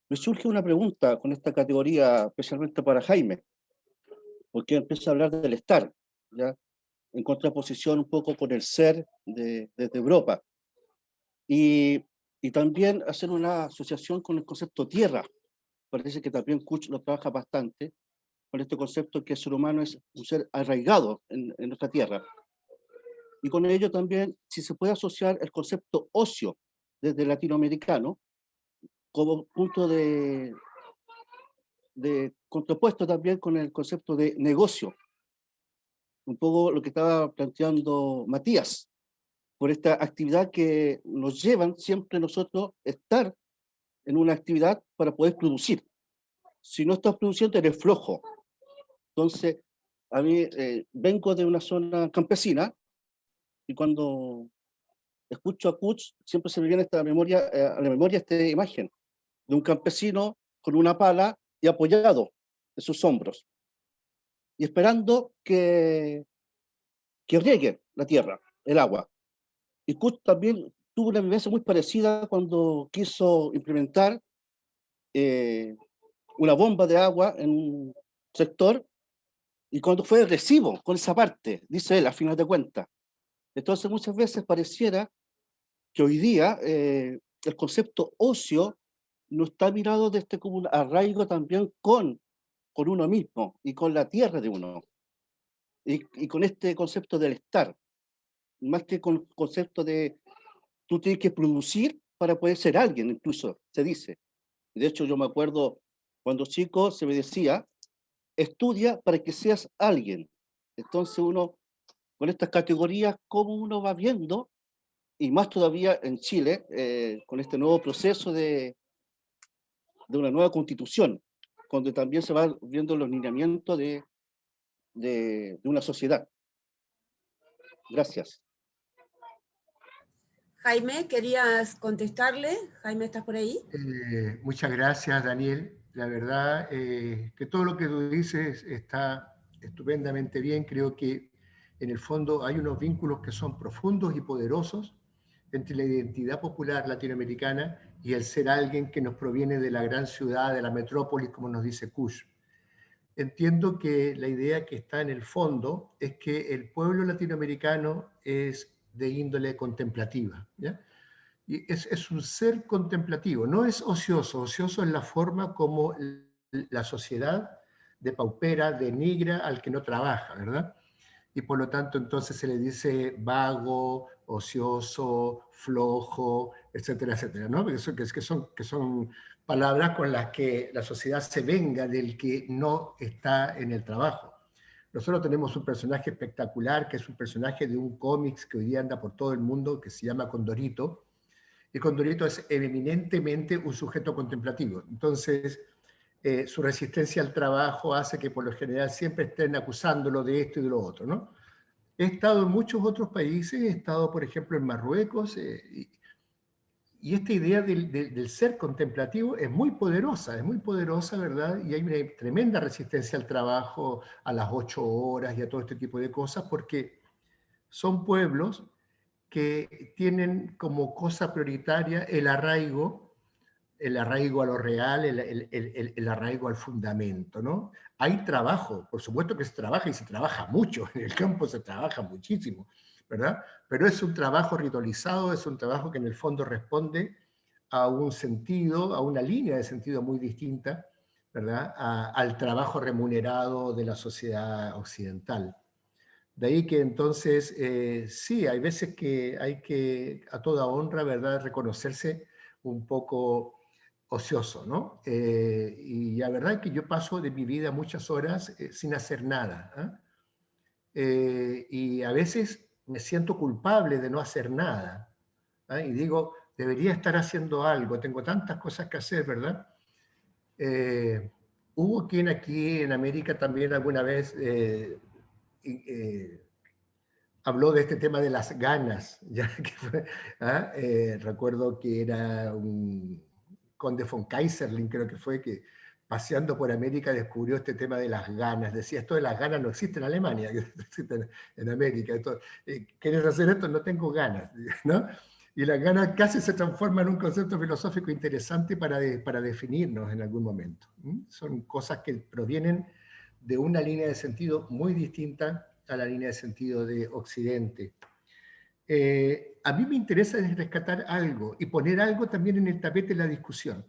Me surge una pregunta con esta categoría, especialmente para Jaime, porque empieza a hablar del estar, ¿ya?, en contraposición un poco con el ser desde Europa. Y también hacer una asociación con el concepto tierra. Parece que también Kuch lo trabaja bastante, con este concepto que el ser humano es un ser arraigado en nuestra tierra. Y con ello también, si se puede asociar el concepto ocio desde el latinoamericano, como punto de contrapuesto también con el concepto de negocio. Un poco lo que estaba planteando Matías, por esta actividad que nos llevan siempre nosotros a estar en una actividad para poder producir. Si no estás produciendo, eres flojo. Entonces, a mí vengo de una zona campesina, y cuando escucho a Kutch, siempre se me viene a la memoria esta imagen de un campesino con una pala y apoyado en sus hombros, y esperando que riegue la tierra, el agua. Y Kutch también tuvo una vivencia muy parecida cuando quiso implementar una bomba de agua en un sector, y cuando fue agresivo con esa parte, dice él, a final de cuentas. Entonces muchas veces pareciera que hoy día el concepto ocio no está mirado desde como un arraigo también con uno mismo y con la tierra de uno, y con este concepto del estar, más que con el concepto de tú tienes que producir para poder ser alguien, incluso se dice. De hecho, yo me acuerdo cuando chico se me decía, estudia para que seas alguien. Entonces uno, con estas categorías, cómo uno va viendo, y más todavía en Chile, con este nuevo proceso de una nueva constitución, donde también se va viendo los lineamientos de una sociedad. Gracias. Jaime, ¿querías contestarle? Jaime, ¿estás por ahí? Muchas gracias, Daniel. La verdad que todo lo que tú dices está estupendamente bien. Creo que en el fondo hay unos vínculos que son profundos y poderosos entre la identidad popular latinoamericana y el ser alguien que nos proviene de la gran ciudad, de la metrópolis, como nos dice Kush. Entiendo que la idea que está en el fondo es que el pueblo latinoamericano es de índole contemplativa, ¿ya? Y es un ser contemplativo, no es ocioso. Ocioso es la forma como la sociedad depaupera, denigra al que no trabaja, ¿verdad? Y por lo tanto entonces se le dice vago, ocioso, flojo, etcétera, etcétera, ¿no? Que son palabras con las que la sociedad se venga del que no está en el trabajo. Nosotros tenemos un personaje espectacular, que es un personaje de un cómics que hoy día anda por todo el mundo, que se llama Condorito, y Condorito es eminentemente un sujeto contemplativo. Entonces, su resistencia al trabajo hace que por lo general siempre estén acusándolo de esto y de lo otro, ¿no? He estado en muchos otros países, he estado, por ejemplo, en Marruecos, y esta idea del ser contemplativo es muy poderosa, ¿verdad? Y hay una tremenda resistencia al trabajo, a las 8 horas y a todo este tipo de cosas, porque son pueblos que tienen como cosa prioritaria el arraigo a lo real, el arraigo al fundamento, ¿no? Hay trabajo, por supuesto que se trabaja y se trabaja mucho, en el campo se trabaja muchísimo, ¿verdad? Pero es un trabajo ritualizado, es un trabajo que en el fondo responde a un sentido, a una línea de sentido muy distinta, ¿verdad? Al trabajo remunerado de la sociedad occidental. De ahí que entonces, sí, hay veces que hay que, a toda honra, ¿verdad?, reconocerse un poco ocioso, ¿no? Y la verdad es que yo paso de mi vida muchas horas sin hacer nada, ¿eh? Y a veces me siento culpable de no hacer nada, ¿eh? Y digo, debería estar haciendo algo, tengo tantas cosas que hacer, ¿verdad? Hubo quien aquí en América también alguna vez habló de este tema de las ganas, ¿ya? Que fue, ¿ah? Recuerdo que era un conde von Kaiserling, creo que fue, que paseando por América descubrió este tema de las ganas. Decía, esto de las ganas no existe en Alemania, existe en América. Esto, ¿quieres hacer esto? No tengo ganas, ¿no? Y las ganas casi se transforman en un concepto filosófico interesante para definirnos en algún momento. Son cosas que provienen de una línea de sentido muy distinta a la línea de sentido de Occidente. A mí me interesa rescatar algo y poner algo también en el tapete de la discusión.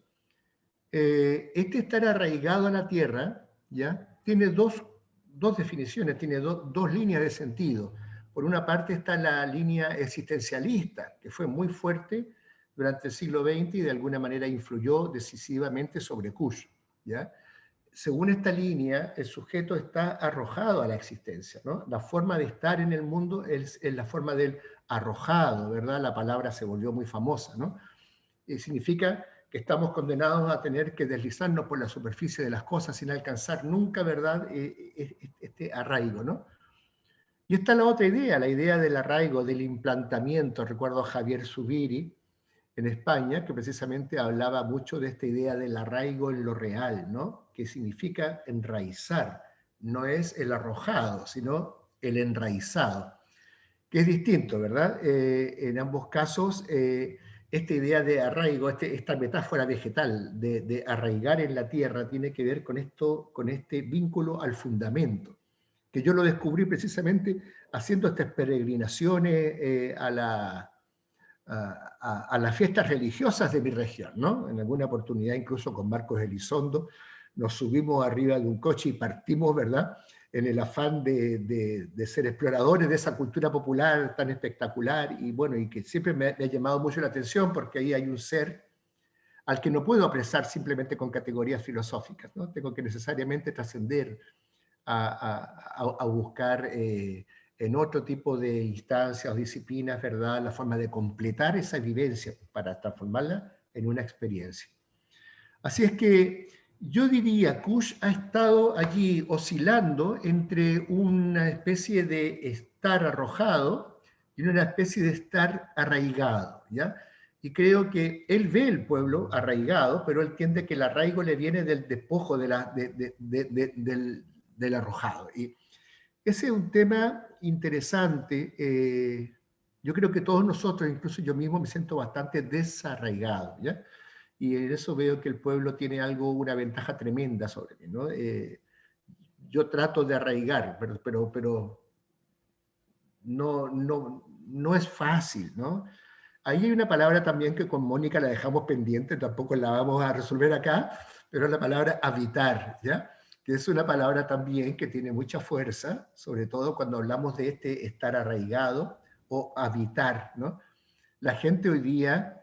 Este estar arraigado a la tierra, ¿ya?, tiene dos definiciones, tiene dos líneas de sentido. Por una parte está la línea existencialista, que fue muy fuerte durante el siglo XX y de alguna manera influyó decisivamente sobre Kush, ¿ya? Según esta línea, el sujeto está arrojado a la existencia, ¿no? La forma de estar en el mundo es la forma del arrojado, ¿verdad? La palabra se volvió muy famosa, ¿no? Y significa que estamos condenados a tener que deslizarnos por la superficie de las cosas sin alcanzar nunca, ¿verdad?, este arraigo, ¿no? Y está la otra idea, la idea del arraigo, del implantamiento. Recuerdo a Javier Zubiri en España, que precisamente hablaba mucho de esta idea del arraigo en lo real, ¿no? Que significa enraizar, no es el arrojado, sino el enraizado, que es distinto, ¿verdad? En ambos casos, esta idea de arraigo, esta metáfora vegetal de arraigar en la tierra tiene que ver con esto, con este vínculo al fundamento, que yo lo descubrí precisamente haciendo estas peregrinaciones a las fiestas religiosas de mi región, ¿no? En alguna oportunidad, incluso con Marcos Elizondo, nos subimos arriba de un coche y partimos, ¿verdad?, en el afán de ser exploradores de esa cultura popular tan espectacular, y bueno, y que siempre me ha llamado mucho la atención, porque ahí hay un ser al que no puedo apresar simplemente con categorías filosóficas, ¿no? Tengo que necesariamente trascender a buscar en otro tipo de instancias o disciplinas, ¿verdad?, la forma de completar esa vivencia para transformarla en una experiencia. Así es que yo diría, Kush ha estado allí oscilando entre una especie de estar arrojado y una especie de estar arraigado, ¿ya? Y creo que él ve el pueblo arraigado, pero él entiende que el arraigo le viene del despojo del arrojado. Y ese es un tema interesante. Yo creo que todos nosotros, incluso yo mismo, me siento bastante desarraigado, ¿ya? Y en eso veo que el pueblo tiene una ventaja tremenda sobre mí, ¿no? Yo trato de arraigar, pero no es fácil, ¿no? Ahí hay una palabra también que con Mónica la dejamos pendiente, tampoco la vamos a resolver acá, pero es la palabra habitar, ¿ya? Que es una palabra también que tiene mucha fuerza, sobre todo cuando hablamos de este estar arraigado o habitar, ¿no? La gente hoy día,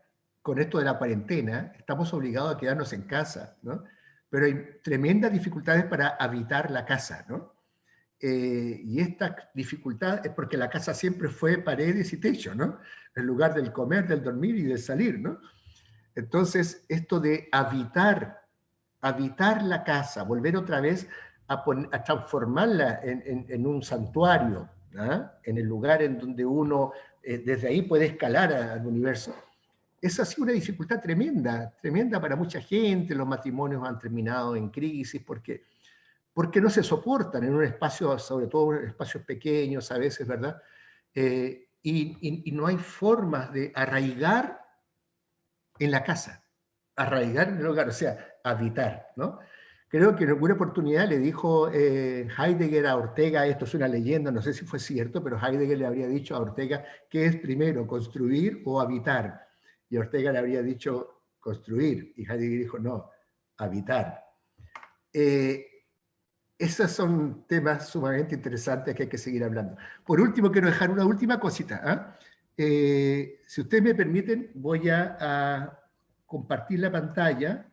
con esto de la cuarentena, estamos obligados a quedarnos en casa, ¿no? Pero hay tremendas dificultades para habitar la casa, ¿no? Y esta dificultad es porque la casa siempre fue paredes y techo, ¿no? En lugar del comer, del dormir y del salir, ¿no? Entonces, esto de habitar la casa, volver otra vez a transformarla en un santuario, ¿ah? En el lugar en donde uno desde ahí puede escalar al universo. Esa ha sido una dificultad tremenda, tremenda para mucha gente. Los matrimonios han terminado en crisis porque no se soportan en un espacio, sobre todo en espacios pequeños a veces, ¿verdad? Y no hay formas de arraigar en la casa, arraigar en el hogar, o sea, habitar, ¿no? Creo que en alguna oportunidad le dijo Heidegger a Ortega, esto es una leyenda, no sé si fue cierto, pero Heidegger le habría dicho a Ortega, ¿qué es primero, construir o habitar? Y Ortega le habría dicho, construir, y Heidegger dijo, no, habitar. Esos son temas sumamente interesantes que hay que seguir hablando. Por último, quiero dejar una última cosita. Si ustedes me permiten, voy a compartir la pantalla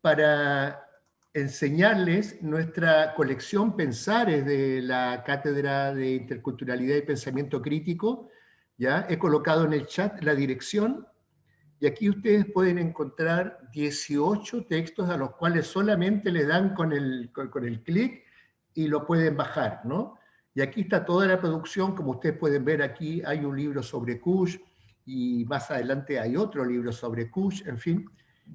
para enseñarles nuestra colección Pensares de la Cátedra de Interculturalidad y Pensamiento Crítico. ¿Ya? He colocado en el chat la dirección, y aquí ustedes pueden encontrar 18 textos a los cuales solamente le dan con el clic y lo pueden bajar, ¿no? Y aquí está toda la producción, como ustedes pueden ver aquí, hay un libro sobre Kush, y más adelante hay otro libro sobre Kush, en fin.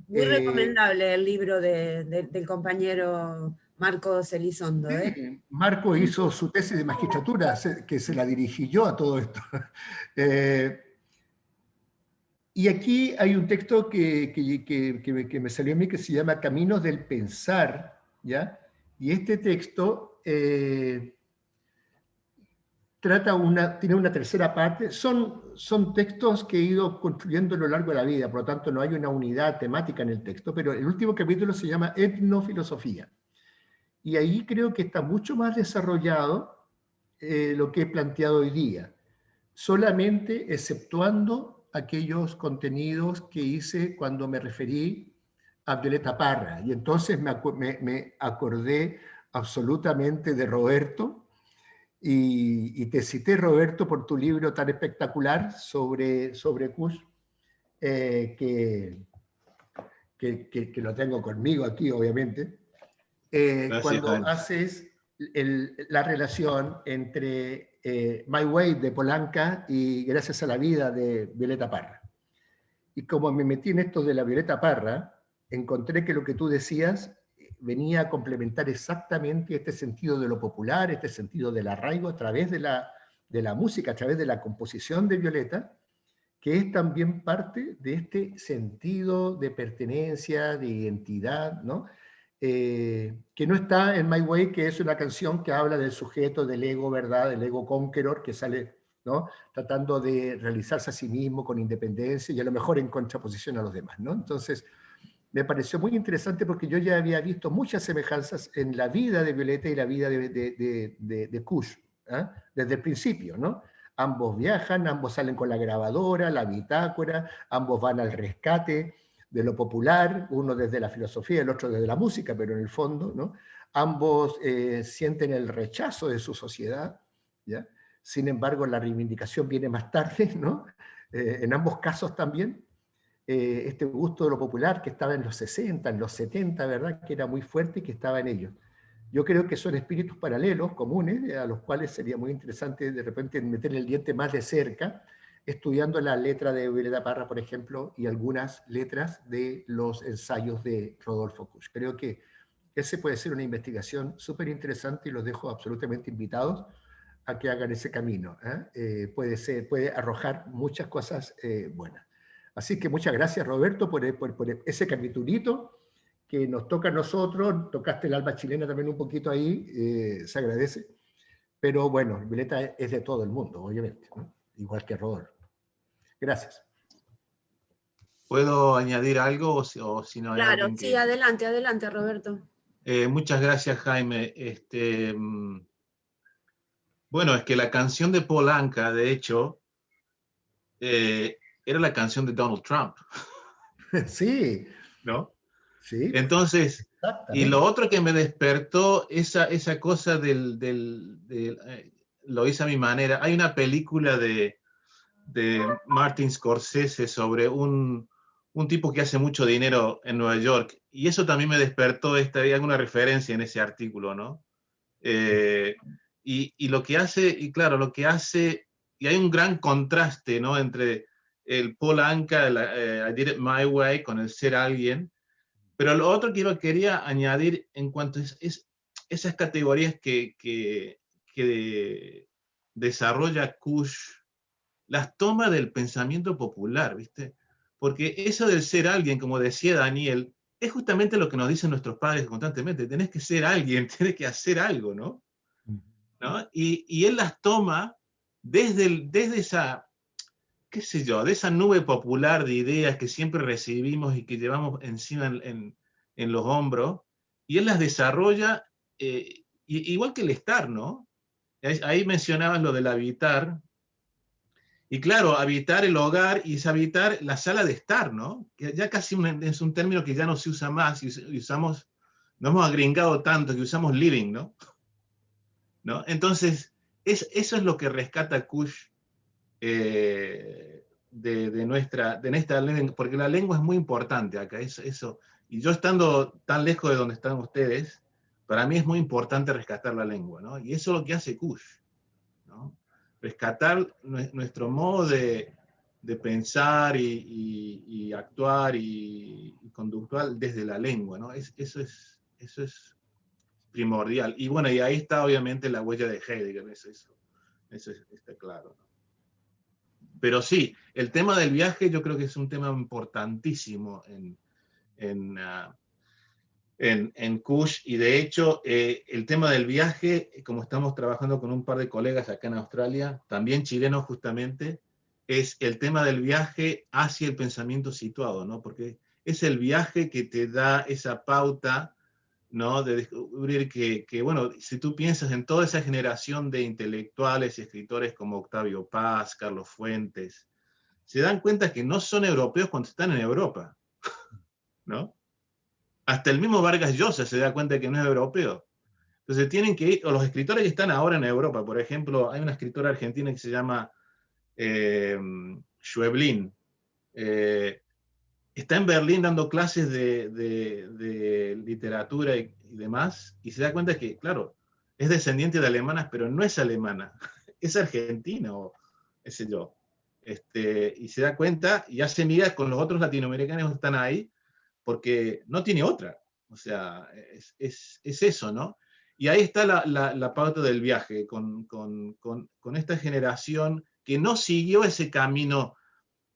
Muy recomendable el libro del compañero Marcos Elizondo. Sí, Marco hizo su tesis de magistratura, que se la dirigí yo a todo esto. Y aquí hay un texto que me salió a mí que se llama Caminos del Pensar, ¿ya? Y este texto tiene una tercera parte. Son textos que he ido construyendo a lo largo de la vida, por lo tanto no hay una unidad temática en el texto, pero el último capítulo se llama Etnofilosofía. Y ahí creo que está mucho más desarrollado lo que he planteado hoy día, solamente exceptuando aquellos contenidos que hice cuando me referí a Violeta Parra. Y entonces me acordé absolutamente de Roberto, y te cité, Roberto, por tu libro tan espectacular sobre Kush, que lo tengo conmigo aquí, obviamente. Gracias, Cuando Jaime. haces la relación entre My Way de Polanca y Gracias a la vida de Violeta Parra. Y como me metí en esto de la Violeta Parra, encontré que lo que tú decías venía a complementar exactamente este sentido de lo popular, este sentido del arraigo a través de la música, a través de la composición de Violeta, que es también parte de este sentido de pertenencia, de identidad, ¿no? Que no está en My Way, que es una canción que habla del sujeto, del ego, ¿verdad? Del ego conqueror que sale, ¿no? Tratando de realizarse a sí mismo con independencia y a lo mejor en contraposición a los demás, ¿no? Entonces, me pareció muy interesante porque yo ya había visto muchas semejanzas en la vida de Violeta y la vida de Kush, ¿eh? Desde el principio, ¿no? Ambos viajan, ambos salen con la grabadora, la bitácora, ambos van al rescate de lo popular, uno desde la filosofía, el otro desde la música, pero en el fondo, ¿no? Ambos sienten el rechazo de su sociedad, ¿ya? Sin embargo, la reivindicación viene más tarde, ¿no? En ambos casos también, este gusto de lo popular que estaba en los 60, en los 70, ¿verdad? Que era muy fuerte y que estaba en ellos. Yo creo que son espíritus paralelos, comunes, a los cuales sería muy interesante de repente meter el diente más de cerca, estudiando la letra de Violeta Parra, por ejemplo, y algunas letras de los ensayos de Rodolfo Kusch. Creo que ese puede ser una investigación súper interesante y los dejo absolutamente invitados a que hagan ese camino. Puede arrojar muchas cosas buenas. Así que muchas gracias, Roberto, por ese capitulito que nos toca a nosotros. Tocaste el alma chilena también un poquito ahí, se agradece. Pero bueno, Violeta es de todo el mundo, obviamente, ¿no? Igual que Rodolfo. Gracias. ¿Puedo añadir algo o si no hay Claro, alguien que... sí, adelante, adelante, Roberto. Muchas gracias, Jaime. Bueno, es que la canción de Polanca, de hecho, era la canción de Donald Trump. Sí. ¿No? Sí. Entonces, y lo otro que me despertó, esa cosa lo hice a mi manera. Hay una película de Martin Scorsese sobre un tipo que hace mucho dinero en Nueva York, y eso también me despertó hay alguna referencia en ese artículo, ¿no? Y lo que hace, y claro, lo que hace, y hay un gran contraste, ¿no? Entre el Polanca, I Did It My Way, con el ser alguien, pero lo otro que yo quería añadir en cuanto a esas categorías que desarrolla Kusch, las toma del pensamiento popular, ¿viste? Porque eso del ser alguien, como decía Daniel, es justamente lo que nos dicen nuestros padres constantemente: tenés que ser alguien, tenés que hacer algo, ¿no? ¿No? Y él las toma desde esa, qué sé yo, de esa nube popular de ideas que siempre recibimos y que llevamos encima en los hombros, y él las desarrolla igual que el estar, ¿no? Ahí mencionabas lo del habitar, y claro, habitar el hogar y es habitar la sala de estar, ¿no? Que ya casi es un término que ya no se usa más, y usamos, nos hemos agringado tanto que usamos living, ¿no? ¿No? Entonces, eso es lo que rescata Kusch de nuestra lengua, porque la lengua es muy importante acá, eso. Y yo estando tan lejos de donde están ustedes, para mí es muy importante rescatar la lengua, ¿no? Y eso es lo que hace Kusch, ¿no? Rescatar nuestro modo de pensar y actuar y conductual desde la lengua, ¿no? Eso es primordial. Y bueno, y ahí está obviamente la huella de Heidegger, eso está claro, ¿no? Pero sí, el tema del viaje yo creo que es un tema importantísimo en Kusch, y de hecho el tema del viaje, como estamos trabajando con un par de colegas acá en Australia, también chilenos justamente, es el tema del viaje hacia el pensamiento situado, ¿no? Porque es el viaje que te da esa pauta, ¿no? De descubrir que, bueno, si tú piensas en toda esa generación de intelectuales y escritores como Octavio Paz, Carlos Fuentes, se dan cuenta que no son europeos cuando están en Europa, ¿no? Hasta el mismo Vargas Llosa se da cuenta que no es europeo. Entonces tienen que ir, o los escritores que están ahora en Europa, por ejemplo, hay una escritora argentina que se llama Schweblin, está en Berlín dando clases de literatura y demás, y se da cuenta que, claro, es descendiente de alemanas, pero no es alemana, es argentina, o qué sé yo. Y se da cuenta y hace migas con los otros latinoamericanos que están ahí, porque no tiene otra. O sea, es eso, ¿no? Y ahí está la pauta del viaje, con esta generación que no siguió ese camino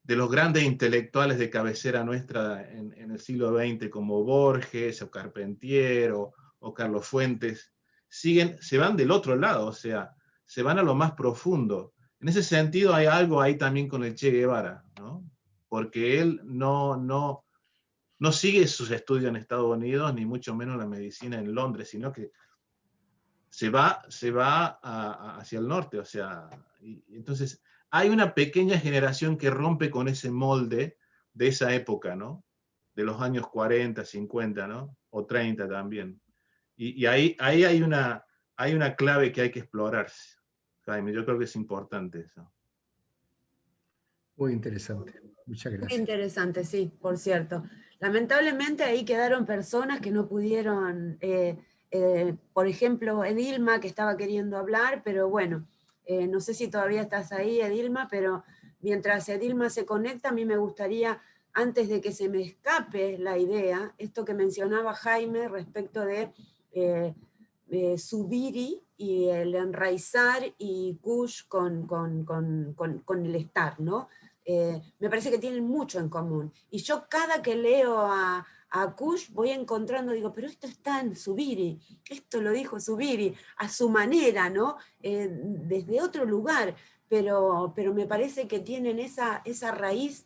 de los grandes intelectuales de cabecera nuestra en el siglo XX, como Borges, o Carpentier, o Carlos Fuentes, se van del otro lado, o sea, se van a lo más profundo. En ese sentido hay algo ahí también con el Che Guevara, ¿no? Porque él no sigue sus estudios en Estados Unidos, ni mucho menos la medicina en Londres, sino que se va hacia el norte, o sea, y entonces hay una pequeña generación que rompe con ese molde de esa época, ¿no? De los años 40, 50, ¿no? O 30 también. Y ahí hay una clave que hay que explorarse, Jaime, yo creo que es importante eso. Muy interesante, muchas Muy gracias. interesante, sí, por cierto. Lamentablemente ahí quedaron personas que no pudieron, por ejemplo, Edilma, que estaba queriendo hablar, pero bueno, no sé si todavía estás ahí, Edilma, pero mientras Edilma se conecta, a mí me gustaría, antes de que se me escape la idea, esto que mencionaba Jaime respecto de Zubiri y el enraizar y Kush con el estar, ¿no? Me parece que tienen mucho en común. Y yo cada que leo a Kush voy encontrando, digo, pero esto está en Zubiri, esto lo dijo Zubiri, a su manera, ¿no? Desde otro lugar, pero me parece que tienen esa raíz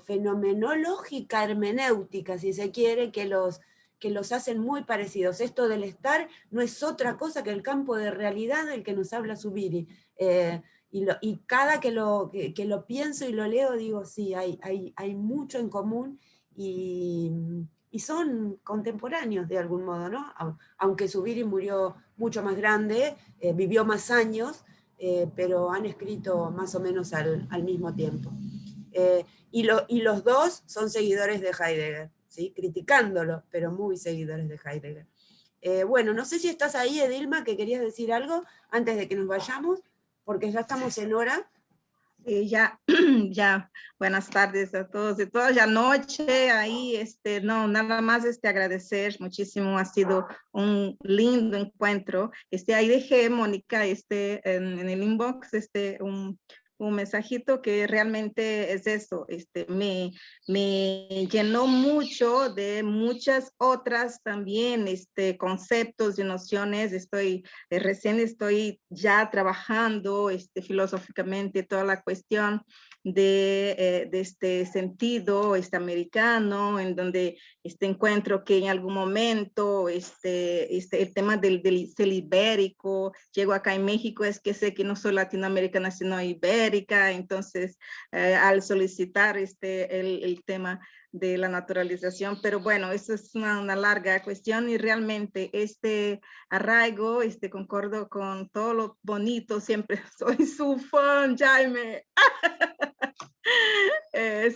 fenomenológica, hermenéutica, si se quiere, que los hacen muy parecidos. Esto del estar no es otra cosa que el campo de realidad del que nos habla Zubiri. Y cada que lo pienso y lo leo, digo, sí, hay mucho en común y son contemporáneos de algún modo, ¿no? Aunque Zubiri murió mucho más grande, vivió más años, pero han escrito más o menos al mismo tiempo. Y los dos son seguidores de Heidegger, ¿sí? Criticándolo, pero muy seguidores de Heidegger. Bueno, no sé si estás ahí, Edilma, que querías decir algo antes de que nos vayamos, porque ya estamos en hora. Ya, buenas tardes a todos y todas, ya noche, ahí, no, nada más, agradecer muchísimo, ha sido un lindo encuentro, ahí dejé, Mónica, en el inbox, un mensajito que realmente es eso, me llenó mucho de muchas otras también, conceptos y nociones, recién estoy ya trabajando, filosóficamente toda la cuestión de este sentido americano, en donde encuentro que en algún momento el tema del ibérico, llego acá en México, es que sé que no soy latinoamericana, sino ibérica, entonces al solicitar el tema de la naturalización, pero bueno, eso es una larga cuestión y realmente arraigo, concordo con todo lo bonito, siempre soy su fan, Jaime.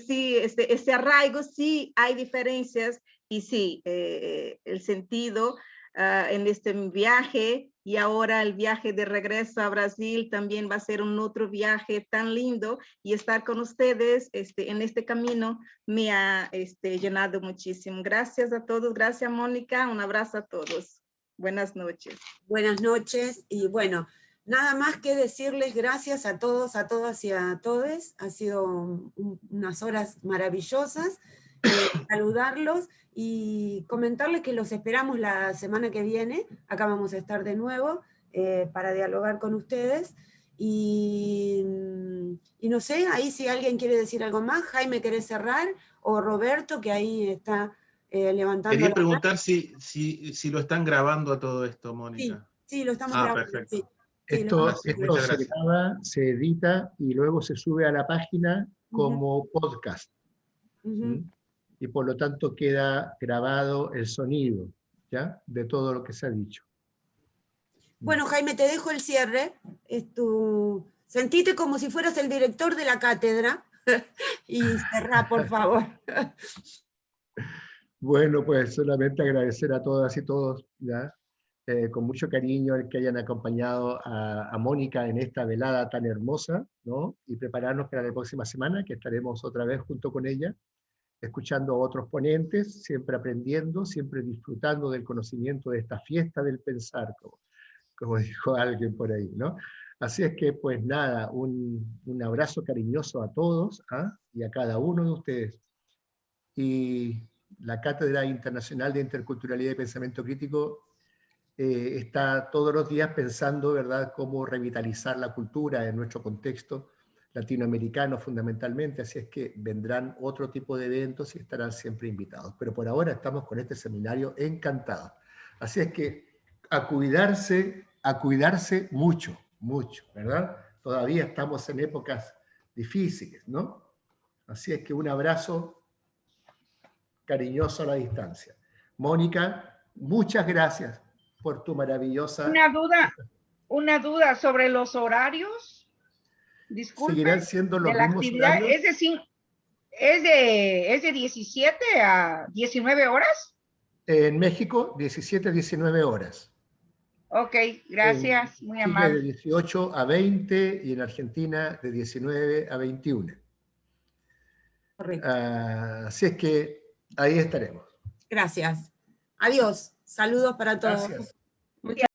Sí, ese arraigo, sí hay diferencias y sí, el sentido en este viaje y ahora el viaje de regreso a Brasil también va a ser un otro viaje tan lindo y estar con ustedes en este camino me ha llenado muchísimo. Gracias a todos, gracias Mónica, un abrazo a todos. Buenas noches. Buenas noches y bueno, nada más que decirles gracias a todos, a todas y a todes. Ha sido unas horas maravillosas. Saludarlos y comentarles que los esperamos la semana que viene. Acá vamos a estar de nuevo para dialogar con ustedes. Y no sé, ahí si alguien quiere decir algo más, Jaime, ¿querés cerrar? O Roberto, que ahí está levantando. Quería preguntar si lo están grabando a todo esto, Mónica. Sí, lo estamos grabando. Perfecto. Sí. Esto se graba, se edita y luego se sube a la página como podcast. Y por lo tanto queda grabado el sonido, ¿ya? De todo lo que se ha dicho. Bueno, Jaime, te dejo el cierre. Sentite como si fueras el director de la cátedra y cerrá, por favor. Bueno, pues solamente agradecer a todas y todos, ¿ya? con mucho cariño el que hayan acompañado a Mónica en esta velada tan hermosa, ¿no? Y prepararnos para la próxima semana, que estaremos otra vez junto con ella, escuchando a otros ponentes, siempre aprendiendo, siempre disfrutando del conocimiento de esta fiesta del pensar, como dijo alguien por ahí, ¿no? Así es que, pues nada, un abrazo cariñoso a todos, ¿ah? Y a cada uno de ustedes. Y la Cátedra Internacional de Interculturalidad y Pensamiento Crítico está todos los días pensando, ¿verdad?, cómo revitalizar la cultura en nuestro contexto latinoamericano fundamentalmente, así es que vendrán otro tipo de eventos y estarán siempre invitados. Pero por ahora estamos con este seminario encantados. Así es que a cuidarse mucho, mucho, ¿verdad? Todavía estamos en épocas difíciles, ¿no? Así es que un abrazo cariñoso a la distancia. Mónica, muchas gracias por tu maravillosa... Una duda sobre los horarios. Disculpe. ¿Seguirán siendo los de la mismos actividad, horarios? es decir, ¿es de 17 a 19 horas? En México, 17 a 19 horas. Ok, gracias, muy Chile amable. de 18 a 20 y en Argentina de 19 a 21. Correcto. Así es que ahí estaremos. Gracias. Adiós. Saludos para todos. Gracias.